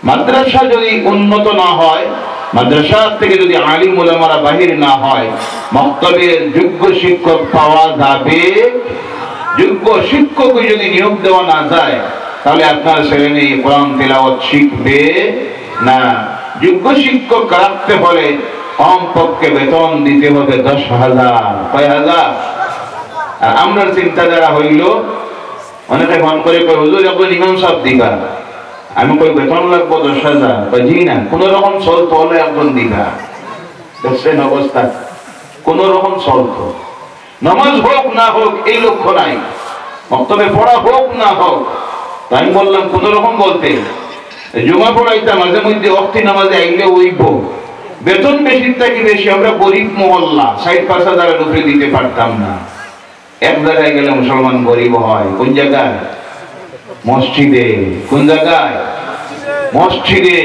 মাদ্রাসা যদি উন্নত না হয়, মাদ্রাসা থেকে যদি আলিম উলামারা বাহির না হয়, মক্তবের যোগ্য শিক্ষক পাওয়া যাবে? যোগ্য শিক্ষক যদি নিয়োগ দেওয়া না যায়, তাহলে আপনার ছেলে মেয়ে কোরআন তিলাওয়াত শিখবে না। যোগ্য শিক্ষক রাখতে হলে কমপক্ষে বেতন দিতে হবে 10,000। কয় হাজার? আর আমরা চিন্তাধারা হইল, অনেকে ফোন করে কয়, হুজুর একজন ইমাম সাহেব দিবা। আমি কই বেতন লাগবো 10,000। জি না, কোন রকম চলতো হলে একজন দিবা। দেখছেন অবস্থা? কোন রকম চলতো, নামাজ হোক না হোক এই লক্ষ্য নাই, মক্তবে পড়া হোক না হোক। তাই বললাম কোন রকম বলতে, জুমা পড়াইতাম মাঝে মধ্যে, অক্তি নামাজে আইলে ওইব, বেতন বেশি থেকে বেশি। আমরা গরিব মহল্লা, 60-5,000 উপরে দিতে পারতাম না। এক জায়গায় গেলে মুসলমান গরিব হয়। কোন জায়গায়? মসজিদে। কোন জায়গায়? মসজিদে।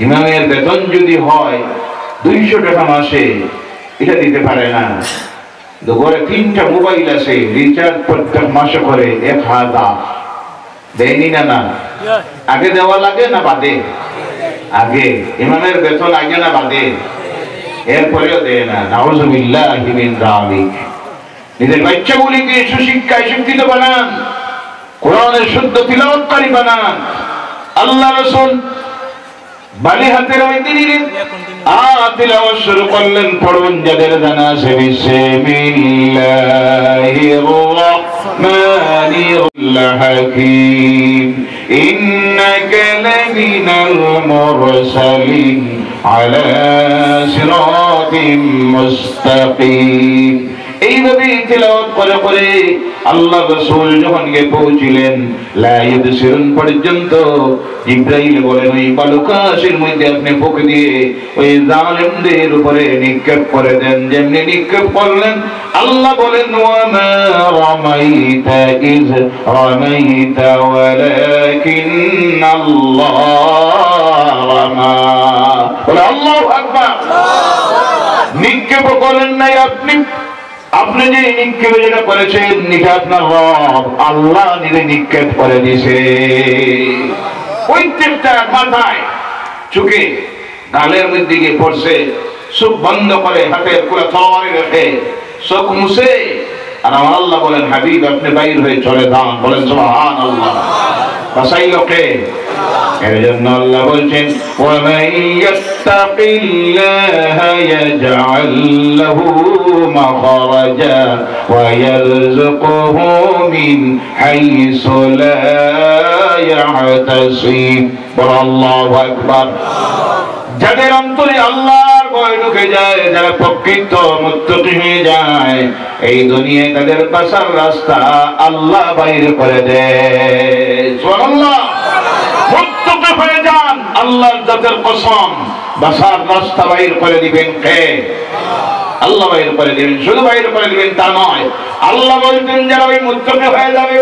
ইমামের বেতন যদি হয় 200 টাকা মাসে, এটা দিতে পারে না। ঘরে 3টা মোবাইল আছে, রিচার্জ প্রত্যেক মাসে করে 1,000 দেয়নি না? না, আগে দেওয়া লাগে না বাদে? আগে। ইমামের বেতন আগে না বাদে? এরপরেও দেয় না। নাউযুবিল্লাহি মিন যালিক। নিজের বাচ্চাগুলিকে সুশিক্ষায় শিক্ষিত বানান। কোরআনের শুদ্ধ তিলাওয়াতকারী বানান। আল্লাহ রাসূল বালি হাতের মধ্যে নিলেন, তিলাওয়াত শুরু করলেন। পড়ুন যাদের জানা আছে। বিসমিল্লাহির রহমানির হাকিম ইন্নাকা লামিনাল মুরসালিন আলা সিরাতিম মুস্তাকিম। এইভাবে তিলাওয়াত করে করে আল্লাহ রাসূল যখন গিয়ে পৌঁছিলেন লা ইউবসিরুন পর্যন্ত, জিবরাইল বলেন ওই বালুকাশের মধ্যে আপনি ফুঁক দিয়ে ওই জালেমদের উপরে নিক্ষেপ করে দেন। যেমনি নিক্ষেপ করলেন, আল্লাহ বলেন ওয়া মা রামাইতা ইয রামাইতা ওয়ালাকিন্নাল্লাহ রামা। বলে আল্লাহু আকবার। নিক্ষেপ করেন নাই আপনি, আপনি যে নিক্ষেপ যেটা করেছেন এটা আপনার রব আল্লাহ নিজে নিক্ষেপ করে দিয়েছে। প্রত্যেকটা মাথায় চোখে গালের মধ্যে গিয়ে পড়ছে, চোখ বন্ধ করে হাতের পুরো তরবারি রেখে চোখ মুছে, আর আমার আল্লাহ বলেন হাবিব আপনি বাইর হয়ে চলে যান। বলেন সুবহানাল্লাহ। বাঁচাইল কে? এর জন্য আল্লাহ বলছেন ওয়ামান ইয়াত্তাকিল্লাহা ইয়াজআল লাহু মাখরাজা ওয়া ইয়ারযুকুহু মিন হাইসু লা ইয়াহতাসিব। আল্লাহু আকবার। যাদের অন্তরে আল্লাহর ভয় ঢুকে যায়, যারা প্রকৃত মুত্তাকি হয়ে যায়, এই দুনিয়ায় তাদের বাঁচার রাস্তা আল্লাহ বাইর করে দেয়। সুবহানাল্লাহ। মুত্তাকি হয়ে যান, আল্লাহর জাতের কসম বাঁচার রাস্তা বাইর করে দিবেন কে? আল্লাহ বাইর করে দিবেন। শুধু বাইর করে দিবেন তা নয়, আল্লাহ বলতেন যারা ওই মুত্তাকি হয়ে যাবে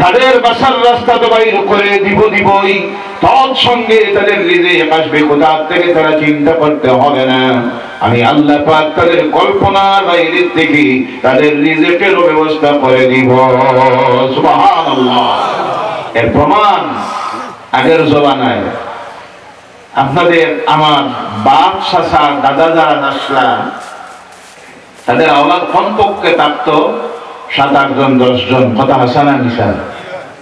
তাদের বাঁচার রাস্তা তো বাইর করে দিবই, তৎসঙ্গে তাদের রিজিক আসবে কোথা থেকে তারা চিন্তা করতে হবে না। আমি আল্লাহ পাক তাদের কল্পনার বাইরে থেকে তাদের রিজিকের ব্যবস্থা করে দিব। সুবহানাল্লাহ। এর প্রমাণ আগের জমানায় আপনাদের আমার বাপ চাচা দাদা যারা নাসলা তাদের আওলাদ কমপক্ষে থাকতো 7-8 জন 10 জন। কথা হাসানা নিশা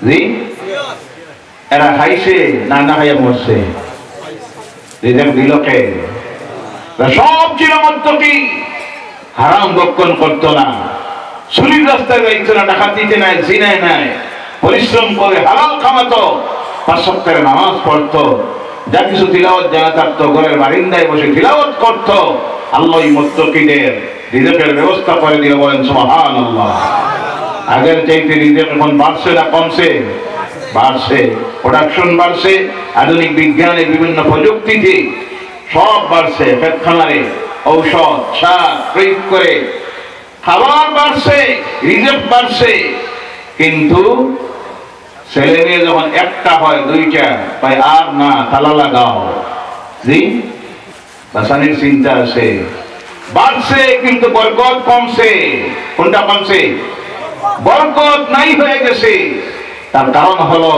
জি? এরা খাইছে না না খাইয়া মরছে? রিজিক দিল কে? সব ছিল মুত্তাকি, হারাম ভক্ষণ করতো না, চুরির রাস্তায় যাইতো না, ডাকাতিতে নাই, জিনায় নাই, পরিশ্রম করে হালাল কামাতো, 5 ওয়াক্তের নামাজ পড়তো, যা কিছু তিলাওয়াত জানা থাকতো ঘরের বারিন্দায় বসে তিলাওয়াত করতো। আল্লাহ মুত্তাকিদের রিজিকের ব্যবস্থা করে দিল। বলেন সুবহানাল্লাহ। আগের চাইতে রিজিক এখন বাড়ছে না কমছে? বাড়ছে। প্রোডাকশন বাড়ছে, আধুনিক বিজ্ঞানের বিভিন্ন প্রযুক্তিতে সব বাড়ছে। ক্ষেতখামারে ঔষধ সার প্রয়োগ করে খাবার বাড়ছে, রিজিক বাড়ছে, কিন্তু ছেলে মেয়ে যখন একটা হয় 2টা তাই আর না তালা লাগাও জি, বাসানির চিন্তা আছে। বাড়ছে কিন্তু বরকত কমছে। কোনটা কমছে? বরকত নাই হয়ে গেছে। তার কারণ হলো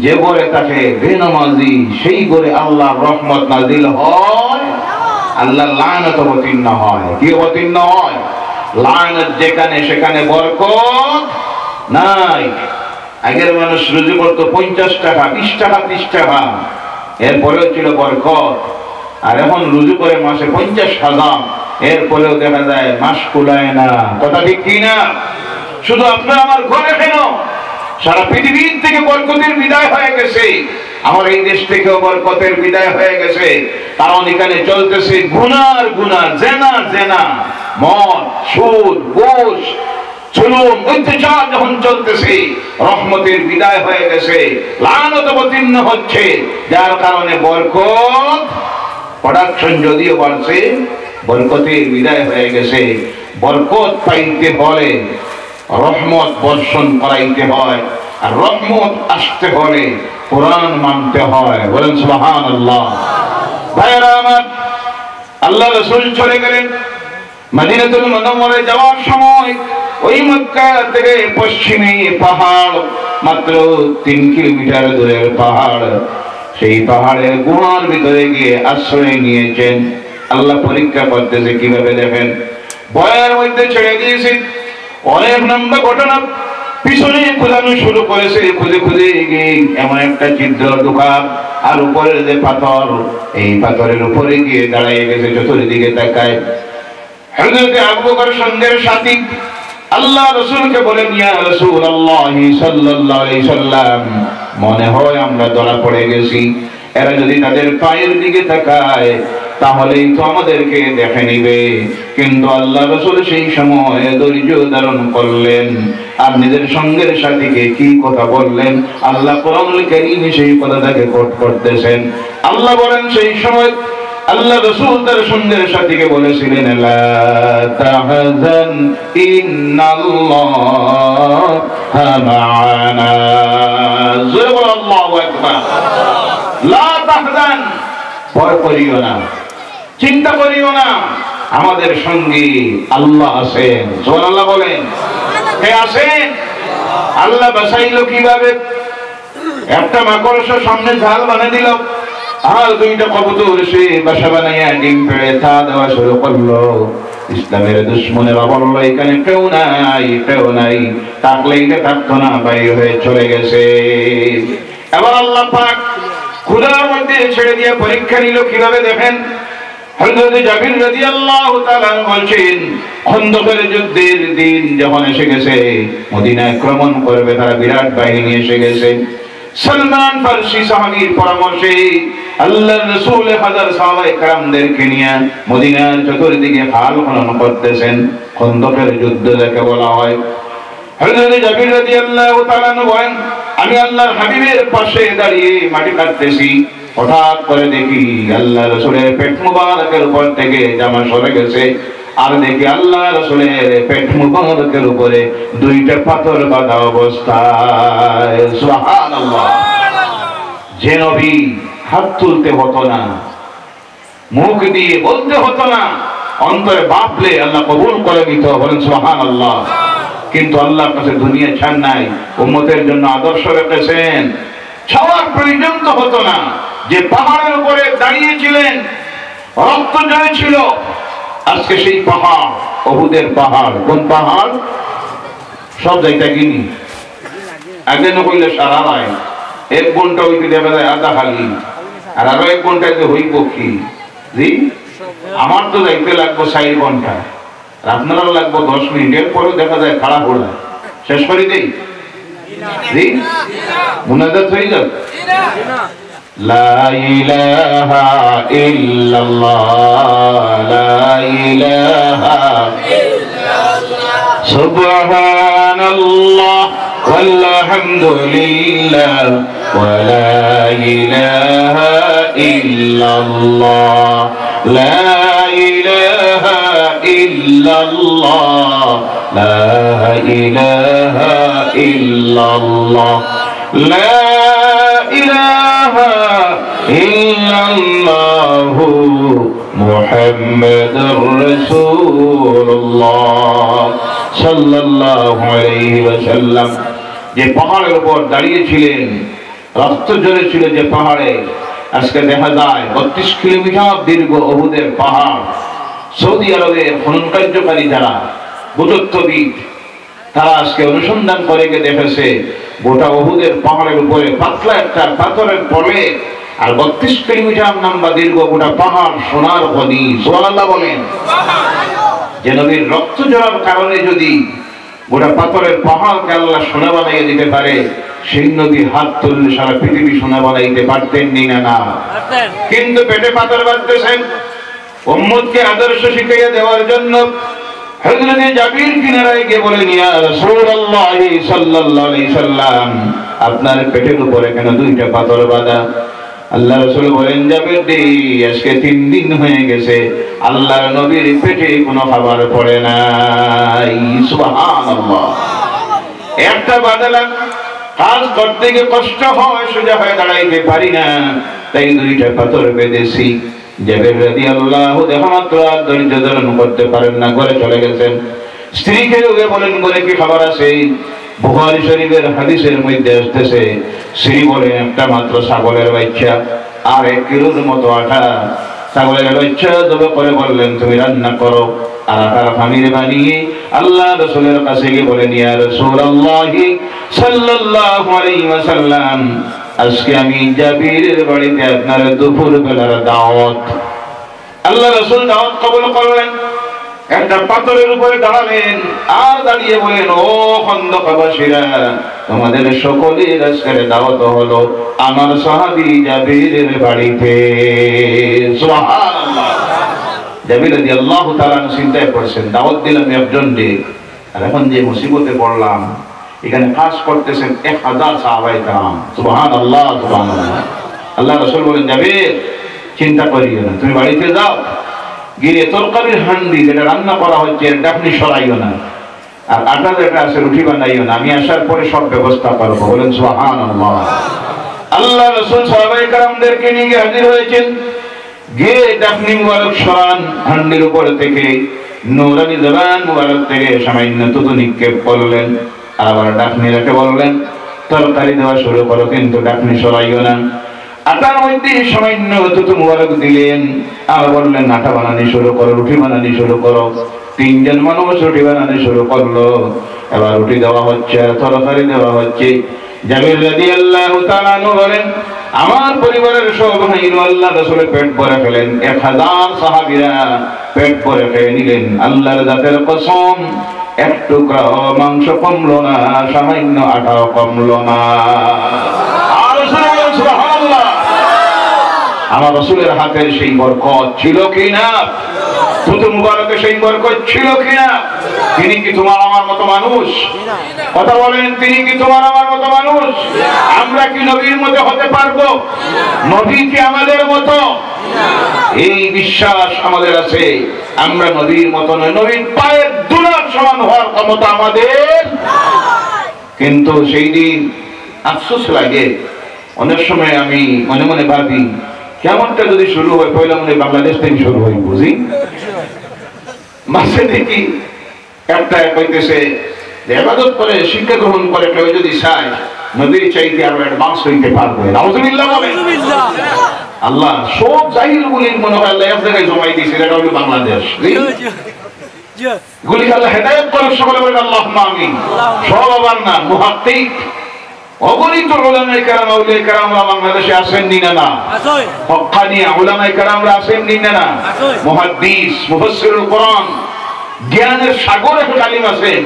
যে ঘরে তাকে বেনামাজি সেই ঘরে আল্লাহর রহমত নাযিল হয়, আল্লাহর লানত অবতীর্ণ হয়। কি অবতীর্ণ হয়? লানত যেখানে সেখানে বরকত নাই। আগের মানুষ রুজি করতো 50 টাকা 20 টাকা 30 টাকা, এরপরেও ছিল বরকত। আর এখন রুজু করে মাসে 50,000, এরপরেও দেখা যায় মাস কুলায় না। কথা ঠিক কি না? শুধু আপনার আমার ঘরে কেন, সারা পৃথিবীর থেকে বরকতের বিদায় হয়ে গেছে। আমার এই দেশ থেকেও বরকতের বিদায় হয়ে গেছে, কারণ এখানে চলতেছে গুনার গুনাহ, জেনা জেনা, মদ সুদ ঘুষ জুলুম অত্যাচার যখন চলতেছে, রহমতের বিদায় হয়ে গেছে, লানত অবতীর্ণ হচ্ছে, যার কারণে বরকত প্রোডাকশন যদিও বাড়ছে, বরকতের বিদায় হয়ে গেছে। বরকত পাইতে হলে রহমত বর্ষণ করাইতে হয়, আর রহমত আসতে হলে কোরআন মানতে হয়। বলেন সুবহানাল্লাহ। ভাইরা আমার, আল্লাহ রাসূল চলে গেলেন মদিনাতুল মুনাওয়ারায়। যাওয়ার সময় ওই মক্কা থেকে পশ্চিমে পাহাড়, মাত্র 3 কিলোমিটার দূরের পাহাড়, সেই পাহাড়ের গুহার ভিতরে গিয়ে আশ্রয় নিয়েছেন। আল্লাহ পরীক্ষা করতেছে কিভাবে, দেখেন বয়ের মধ্যে ছেড়ে দিয়েছে। অনেক লম্বা ঘটনা, পিছনে খোঁজানো শুরু করেছে, খুঁজে খুঁজে গিয়ে এমন একটা ছিদ্র ঢোকার, আর উপরের যে পাথর, এই পাথরের উপরে গিয়ে দাঁড়ায় গেছে, চতুর্দিকে তাকায়। হযরত আবু বকর সঙ্গের সাথী আল্লাহ রাসূলকে বলেন, ইয়া রাসূলুল্লাহ সাল্লাল্লাহু আলাইহি সাল্লাম, মনে হয় আমরা ধরা পড়ে গেছি। এরা যদি তাদের পায়ের দিকে তাকায় তাহলেই তো আমাদেরকে দেখে নিবে। কিন্তু আল্লাহ রাসূল সেই সময় ধৈর্য ধারণ করলেন আর নিজের সঙ্গের সাথীকে কি কথা বললেন, আল্লাহ কোরআনুল কারীমে সেই কথাটাকে কোট করতেছেন। আল্লাহ বলেন, সেই সময় আল্লাহ রাসূল তার সঙ্গের সাথীকে বলেছিলেন, লা তাহজান ইন্নাল্লাহা মা'ানা। জোরে বলো আল্লাহু আকবার। লা তাহজান, ভয় করিও না, চিন্তা করিও না, আমাদের সঙ্গে আল্লাহ আছেন। সুবহানাল্লাহ বলেন। কে আছেন? আল্লাহ বাঁচাইলো কিভাবে? একটা মাকড়সা সামনে জাল বানিয়ে দিল, আর দুইটা কবুতর সে বাসা বানাইয়া ডিম পেড়ে তা দেওয়া শুরু করলো। ইসলামের দুশ্মনেরা বলল, এখানে কেউ নাই, কেউ নাই। তাকলে এটা থাকতো না, বাইরে হয়ে চলে গেছে। এবার আল্লাহ পাক খুদার মধ্যে ছেড়ে দিয়ে পরীক্ষা নিল কিভাবে দেখেন। হযরত জাবির রাদিয়াল্লাহু তাআলা বলছেন, খন্দকের যুদ্ধের দিন যখন এসে গেছে, মদিনা আক্রমণ করবে, তারা বিরাট বাহিনী এসে গেছে। সালমান ফারসি সাহাবীর পরামর্শে আল্লাহর রাসূল হাজার সাহাবায়ে কেরামদেরকে নিয়ে মদিনার চতুর্দিকে খাল খনন করতেছেন। খন্দকের যুদ্ধ যাকে বলা হয়। হযরত জাবির রাদিয়াল্লাহু তাআলা বলেন, আমি আল্লাহর হাবিবের পাশে দাঁড়িয়ে মাটি কাটতেছি, হঠাৎ করে দেখি আল্লাহ রাসূলের পেট মুবারকের উপর থেকে জামা সরে গেছে, আর দেখি আল্লাহ রাসূলের পেট মুবারকের উপরে দুইটা পাথর বাঁধা অবস্থায়। সুবহানাল্লাহ। যে নবী হাত তুলতে হতো না, মুখ দিয়ে বলতে হতো না, অন্তরে ভাবলে আল্লাহ কবুল করে নিত। বলেন সুবহানাল্লাহ। কিন্তু আল্লাহর কাছে দুনিয়া ছাড় নাই, উম্মতের জন্য আদর্শ রেখেছেন। ছাওয়ার প্রয়োজন তো হতো না। যে পাহাড়ের উপরে দাঁড়িয়েছিলেন, রক্ত ঝরেছিল, আজকে সেই পাহাড় উহুদের পাহাড়। কোন পাহাড়? সব জায়গা কিনি আগে না কইলে সারা নাই। 1 ঘন্টা হইতে দেখা যায় আধা খালি, আর আরো 1 ঘন্টাতে হইব কি? জি, আমার তো যাইতে লাগবো 4 ঘন্টা, আপনারও লাগবো 10 মিনিট, এরপরেও দেখা যায় খারাপ হলো। শেষ করে দেই? জি, মুনাজাত হয়ে যাক। লা ইলাহা ইল্লাল্লাহ, লা ইলাহা ইল্লাল্লাহ, সুবহানাল্লাহ ওয়ালহামদুলিল্লাহ ওয়া লা ইলাহা ইল্লাল্লাহ, লা ইলাহা ইল্লাল্লাহ, লা ইলাহা ইল্লাল্লাহ, লা ইলাহা ইল্লাল্লাহু মুহাম্মাদুর রাসূলুল্লাহ সাল্লাল্লাহু আলাইহি ওয়াসাল্লাম। যে পাহাড়ের উপর দাঁড়িয়েছিলেন, রক্ত ঝরেছিল যে পাহাড়ে, আজকে দেখা যায় 32 কিলোমিটার দীর্ঘ উহুদের পাহাড়। সৌদি আরবের খনন কার্যকারী যারা ভূতত্ত্ববিদ, তারা আজকে অনুসন্ধান করে গিয়ে দেখেছে গোটা উহুদের পাহাড়ের উপরে পাতলা একটা পাথরের পরে আর 32 কিলোমিটার লম্বা দীর্ঘ গোটা পাহাড় সোনার খনি। সুবহানাল্লাহ বলেন। যে নবীর রক্ত ঝরার কারণে যদি গোটা পাথরের পাহাড়কে আল্লাহ সোনা বানাইয়ে দিতে পারে, সেই নবী হাত তুললে সারা পৃথিবী সোনা বানাইতে পারতেন না? কিন্তু পেটে পাথর বাঁধতেছেন উম্মতকে আদর্শ শিখিয়ে দেওয়ার জন্য। হযরত জাবির কিনারায় গিয়ে বলেন, ইয়া রাসূলুল্লাহ সাল্লাল্লাহু আলাইহি সাল্লাম, আপনার পেটের উপরে কেন 2টা পাথর বাঁধা? আল্লাহ রাসূল বলেন, জাবির রে, আজকে 3 দিন হয়ে গেছে আল্লাহর নবীর পেটে কোনো খাবার পড়ে নাই। সুবহানাল্লাহ। একটা বাঁধলাম, কাজ করতে গিয়ে কষ্ট হয়, সোজা হয়ে দাঁড়াইতে পারি না, তাই 2টা পাথর বেঁধেছি। জাবির রাদিয়াল্লাহু তাআলা মাত্র ধৈর্য ধারণ করতে পারেন না, ঘরে চলে গেছেন। স্ত্রীকে ওকে বলেন, ঘরে কি খাবার আছে? বুখারী শরীফের হাদিসের মধ্যে আসতেছে, স্ত্রী বলেন, একটা মাত্র ছাগলের বাচ্চা আর 1 কিলোর মতো আটা। ছাগলের বাচ্চা জবে করে বললেন, তুমি রান্না করো আর আটার খামির বানিয়ে আল্লাহ রাসূলের কাছে গিয়ে বলেন, ইয়া রাসূলুল্লাহ সাল্লাল্লাহু আলাইহি ওয়াসাল্লাম, আজকে আমি জাবিরের বাড়িতে আপনার দুপুর বেলার দাওয়াত। আল্লাহ রাসূল দাওয়াত কবুল করলেন, একটা পাথরের উপরে দাঁড়ালেন আর দাঁড়িয়ে বলেন, ও খন্দকবাসীরা, তোমাদের সকলের আজকের দাওয়াত হলো আমার সাহাবী জাবিরের বাড়িতে। সুবহানাল্লাহ। জাবির রাদিয়াল্লাহু তাআলা চিন্তায় পড়ছেন, দাওয়াত দিলাম একজনকে, আর এখন যে মুসিবতে পড়লাম, এখানে কাজ করতেছেন 1000 সাহাবায়ে কেরাম। সুবহানাল্লাহ, সুবহানাল্লাহ। আল্লাহ রাসূল বলেন, জাবির চিন্তা করিও না, তুমি বাড়িতে যাও, গিয়ে তরকারির হান্ডি যেটা রান্না করা হচ্ছে ডাকনি সরাইও না, আর আটা যেটা আছে রুটি বানাইও না, আমি আসার পরে সব ব্যবস্থা করবো। বলেন সুবহানাল্লাহ। আল্লাহ রাসূল সাহাবায়ে কেরামদেরকে নিয়ে হাজির হয়েছেন, গিয়ে ডাকনি মুবারক সরান, হান্ডির উপর থেকে নূরানি জবান মুবারক থেকে সামান্য তুতু নিক্ষেপ করলেন, আবার ডাকনি রেখে বললেন, তরকারি দেওয়া শুরু করো, কিন্তু ডাকনি সরাইও না। আটার মধ্যে সামান্য তুতু মুবারক দিলেন, আর বললেন, আটা বানানি শুরু করো, রুটি বানানি শুরু করো। 3 জন মানুষ রুটি বানানি শুরু করলো, এবার রুটি দেওয়া হচ্ছে আর তরকারি দেওয়া হচ্ছে। জাবির রাদিয়াল্লাহু তাআলা বলেন, আমার পরিবারের সব ভাইরা আল্লাহ রাসূলের পেট ভরে খেলেন, 1000 সাহাবীরা পেট ভরে খেয়ে নিলেন। আল্লাহর জাতের কসম, এক টুকরা মাংস কমলো না, সামান্য আটাও কমলো না। সুবহানাল্লাহ। আমার রাসূলের হাতের সেই বরকত ছিল কিনা? তুতু মুবারকে সেই বরকত ছিল কিনা? তিনি কি তোমার আমার মতো মানুষ? কথা বলেন, তিনি কি তোমার আমার মতো মানুষ? আমরা কি নবীর মতো হতে পারবো? নবী কি আমাদের মতো? এই বিশ্বাস আমাদের আছে, আমরা নবীর মতো নয়, নবীর পায়ের ধুলার সমান হওয়ার ক্ষমতা আমাদের। কিন্তু সেই দিন আফসোস লাগে, অনেক সময় আমি মনে মনে ভাবি, কেমনটা যদি শুরু হয়, পয়লা মনে বাংলাদেশ থেকে শুরু হয়, বুঝি মাসে দেখি একটা কইতেছে যে ইবাদত করে শিক্ষা গ্রহণ করে কেউ যদি চায় নবীর চাইতে আরো অ্যাডভান্স হইতে পারবে। নাউযুবিল্লাহ বলেন। আল্লাহ সব জাহিল গুলির মনে হয় আল্লাহ এক জায়গায় জমাই দিয়েছে, এটা হলো বাংলাদেশ। গুলি আল্লাহ হেদায়েত করে, সকলে বলেন আল্লাহুম্মা আমিন। সব আবার না, মুহাক্কিক অগণিত উলামায়ে কেরাম আউলিয়ায়ে কেরামরা বাংলাদেশে আছেন না? না, হক্কানি উলামায়ে কেরামরা আছেন না? মুহাদ্দিস, মুফাসসিরুল কোরআন, জ্ঞানের সাগরে আলিম আছেন,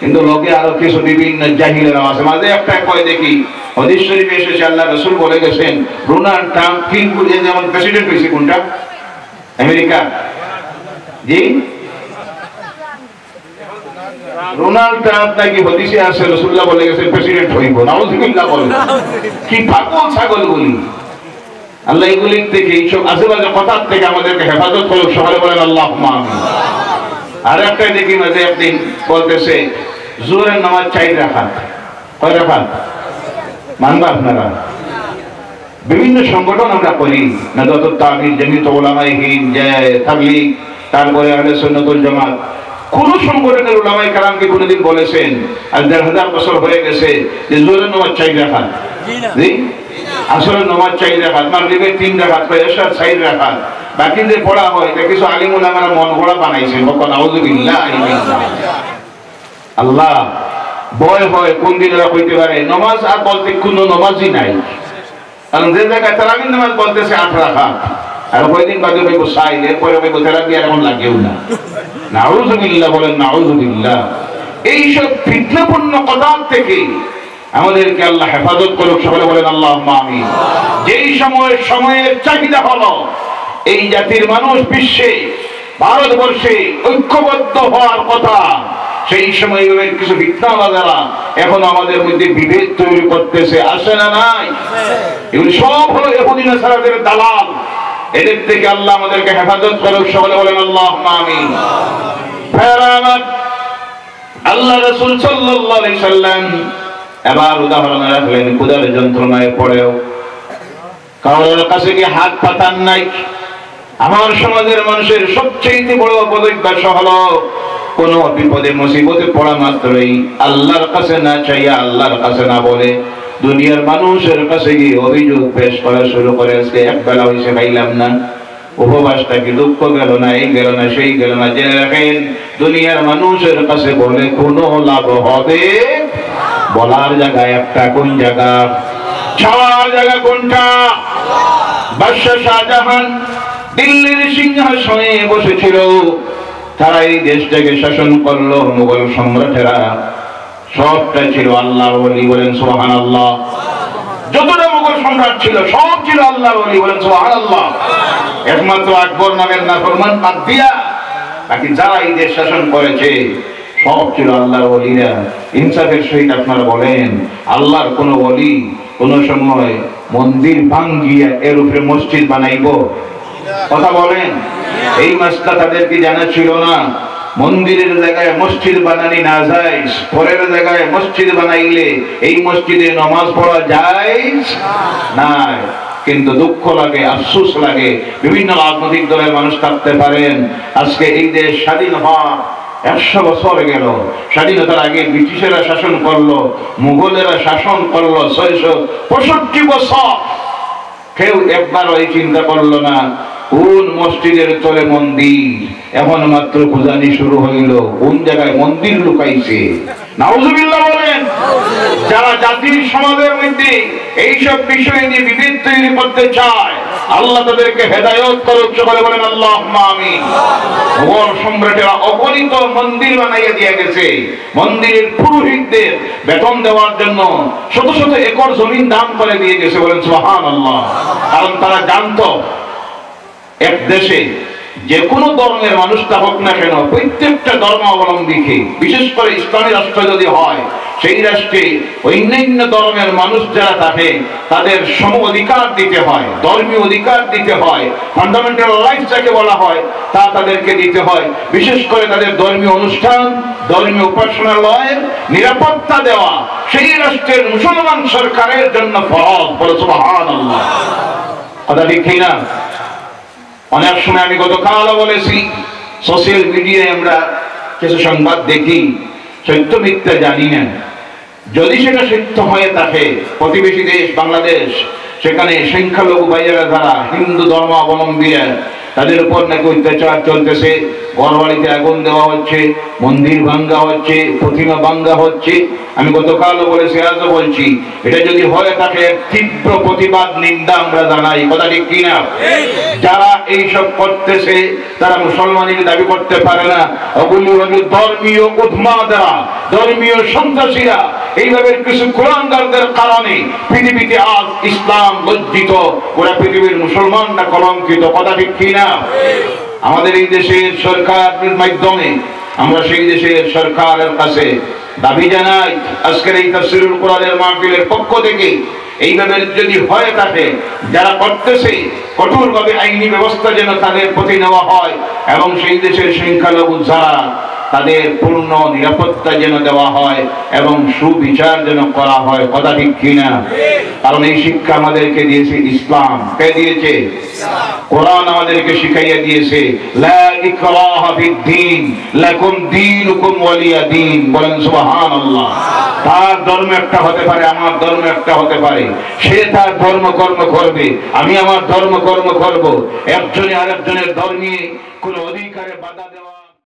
কিন্তু লোকে আরো কিছু বিভিন্ন জাহিলেরা আছে। মাঝে একটা কয় দেখি, হাদিস শরীফে এসেছে, আল্লাহ রাসূল বলে গেছেন, ডোনাল্ড ট্রাম্প কি যেমন প্রেসিডেন্ট হয়েছে, কোনটা আমেরিকা, জি ডোনাল্ড ট্রাম্প নাকি হাদিসে আছে রাসূলুল্লাহ বলে গেছেন প্রেসিডেন্ট হইব। নাউযুবিল্লাহ বলেন। কি পাগল ছাগল গুলি! আল্লাহ এগুলির থেকে, এইসব আজেবাজে কথার থেকে আমাদেরকে হেফাজত করুক, সবাই বলেন আল্লাহুম্মা আমিন। আর একটা দেখি মাঝে একদিন বলতেছে, জোহরের নামাজ 4 রাকাত। কয় রাকাত মানবা আপনারা? বিভিন্ন সংগঠন আমরা করি, নাজাতুত তাবির, জমিয়ত উলামায়ে হিন্দ, তাবলীগ, তারপরে আহলে সুন্নাত ওয়াল জামাত। কোন সংগঠনের উলামায়ে কেরামকে কোনদিন বলেছেন আর 1500 বছর হয়ে গেছে যে জোহরের নামাজ 4 রাকাত? জি, আসরের নামাজ 4 রাকাত, মাগরিবের 3 রাকাত, এশার 4 রাকাত, বাকি যে পড়া হয় এটা কিছু আলিম উলামারা মন গড়া বানাইছেন। নাউযুবিল্লাহ। আল্লাহ ভয় হয় কোন দিন এরা কইতে পারে নামাজ আর বলতে কোনো নামাজই নাই, কারণ যে জায়গায় তারাবির নামাজ বলতেছে 8 রাকাত, আর কয়দিন বাদে বলবো 6, এরপরে বলবো তারাবি, আর এমন লাগেও না। নাউযুবিল্লাহ বলেন, নাউযুবিল্লাহ। এইসব ফিতনাপূর্ণ কথা থেকে আমাদেরকে আল্লাহ হেফাজত করুক, সকলে বলেন আল্লাহুম্মা আমিন। যেই সময়ের চাহিদা হলো এই জাতির মানুষ বিশ্বে, ভারতবর্ষে ঐক্যবদ্ধ হওয়ার কথা, সেই সময় কিছু ফিতনাবাজারা এখন আমাদের মধ্যে বিভেদ তৈরি করতেছে, আসে না? নাই। এগুলো সব হলো ইহুদি নাসারাদের দালাল। এদের থেকে আল্লাহ আমাদেরকে হেফাজত করুক, সকলে বলেন আল্লাহুম্মা আমিন। আল্লাহ রাসূল সাল্লাল্লাহু আলাইহি সাল্লাম এবার উদাহরণ রাখলেন, ক্ষুধার যন্ত্রণায় পড়েও কারোর কাছে কি হাত পাতান নাই। আমার সমাজের মানুষের সবচেয়ে বড় অপদভ্যাস হলো কোন বিপদে মুসিবতে পড়া মাত্রই আল্লাহর কাছে না চাইয়া, আল্লাহর কাছে না বলে দুনিয়ার মানুষের কাছে গিয়ে অভিযোগ পেশ করা শুরু করে। আজকে এক বেলা হইছে খাইলাম না, উপবাসটা কি দুঃখ গেল না, এই গেল না, সেই গেল না। জেনে রাখেন, দুনিয়ার মানুষের কাছে বলে কোনো লাভ হবে, বলার জায়গা একটা, কোন জায়গা? ছাড়ার জায়গা কোনটা? বাদশা শাহজাহান দিল্লির সিংহাসনে বসেছিল, তারা এই দেশটাকে শাসন করলো। মুঘল সম্রাটেরা সবটা ছিল আল্লাহর ওলি, বলেন সুবহানাল্লাহ। যতটা মুঘল সম্রাট ছিল সব ছিল আল্লাহর ওলি, বলেন সুবহানাল্লাহ। একমাত্র আকবর নামের নাফরমান বাদ দিয়া বাকি যারা এই দেশ শাসন করেছে সব ছিল আল্লাহর ওলিরা। ইনসাফের সহিত আপনারা বলেন, আল্লাহর কোন ওলি কোন সময় মন্দির ভাঙ্গিয়া এর উপরে মসজিদ বানাইব? কথা বলেন। এই মাসলা তাদেরকে জানা ছিল না। মন্দিরের জায়গায় মসজিদ বানানি না যায়, পরের জায়গায় মসজিদ বানাইলে এই মসজিদে নামাজ পড়া যায় না। কিন্তু দুঃখ লাগে, আফসোস লাগে, বিভিন্ন রাজনৈতিক দলের মানুষ থাকতে পারেন। আজকে এই দেশ স্বাধীন হওয়া 100 বছর গেল। স্বাধীনতার আগে ব্রিটিশেরা শাসন করলো, মুঘলেরা শাসন করলো 665 বছর। কেউ একবারও এই চিন্তা করলো না কোন মসজিদের তলে মন্দির। এখন মাত্র পূজানি শুরু হইল, কোন জায়গায় মন্দির লুকাইছে? নাউজুবিল্লাহ বলেন। যারা জাতির সমাজের মধ্যে এইসব বিষয় নিয়ে বিভেদ তৈরি করতে চায়, আল্লাহ তাদেরকে হেদায়েত করুক, সকলে বলেন আল্লাহুম্মা আমিন। মুঘল সম্রাটেরা অগণিত মন্দির বানাইয়া দিয়ে গেছে। মন্দিরের পুরোহিতদের বেতন দেওয়ার জন্য শত শত একর জমিন দান করে দিয়ে গেছে, বলেন সুবহানাল্লাহ। কারণ তারা জানতো এক দেশে যে কোনো ধর্মের মানুষ থাকুক না কেন, প্রত্যেকটা ধর্মাবলম্বীকে, বিশেষ করে ইসলামী রাষ্ট্র যদি হয়, সেই রাষ্ট্রে অন্যান্য ধর্মের মানুষ যারা থাকে তাদের সম অধিকার দিতে হয়, ধর্মীয় অধিকার দিতে হয়, ফান্ডামেন্টাল রাইটস যাকে বলা হয় তা তাদেরকে দিতে হয়। বিশেষ করে তাদের ধর্মীয় অনুষ্ঠান, ধর্মীয় উপাসনালয়ের নিরাপত্তা দেওয়া সেই রাষ্ট্রের মুসলমান সরকারের জন্য ফরজ, বলে সুবহানাল্লাহ। কথা ঠিক না? অনেক সময় আমি গতকালও বলেছি, সোশ্যাল মিডিয়ায় আমরা কিছু সংবাদ দেখি, সত্য মিথ্যা জানি না। যদি সেটা সত্য হয়ে থাকে, প্রতিবেশী দেশ বাংলাদেশ, সেখানে সংখ্যালঘু ভাইয়েরা যারা হিন্দু ধর্ম অবলম্বীরা, তাদের উপর নাকি অত্যাচার চলতেছে, ঘরবাড়িতে আগুন দেওয়া হচ্ছে, মন্দির ভাঙ্গা হচ্ছে, প্রতিমা ভাঙ্গা হচ্ছে। আমি গতকালও বলেছি, আজও বলছি, এটা যদি হয়ে থাকে তীব্র প্রতিবাদ, নিন্দা আমরা জানাই। কথা ঠিক কিনা? যারা এইসব করতেছে তারা মুসলমানের দাবি করতে পারে না। ওগুলি হলো ধর্মীয় উন্মাদরা, ধর্মীয় সন্ত্রাসীরা। এইভাবে কিছু কুলাঙ্গারদের কারণে পৃথিবীতে আজ ইসলাম লজ্জিত, ওরা পৃথিবীর মুসলমানরা কলঙ্কিত। কথা ঠিক কিনা? আমাদের এই দেশের সরকারের মাধ্যমে আমরা সেই দেশের সরকারের কাছে দাবি জানাই, আজকের এই তাফসীরুল কোরআনের মাহফিলের পক্ষ থেকে এইভাবে যদি হয়ে থাকে, যারা করতেছে কঠোরভাবে আইনি ব্যবস্থা যেন তাদের প্রতি নেওয়া হয়, এবং সেই দেশের সংখ্যালঘু যারা তাদের পূর্ণ নিরাপত্তা যেন দেওয়া হয় এবং সুবিচার যেন করা হয়। কথা ঠিক কিনা? কারণ এই শিক্ষা আমাদেরকে দিয়েছে ইসলাম। কে দিয়েছে? কোরআন আমাদেরকে শিখাইয়া দিয়েছে, লা ইকরাহা ফিদ্দীন, লাকুম দীনুকুম ওয়ালিয়া দীন। বলেন সুবহানাল্লাহ। তার ধর্ম একটা হতে পারে, আমার ধর্ম একটা হতে পারে। সে তার ধর্ম কর্ম করবে, আমি আমার ধর্ম কর্ম করব। একজনে আরেকজনের ধর্মে কোনো অধিকারে বাধা দেওয়া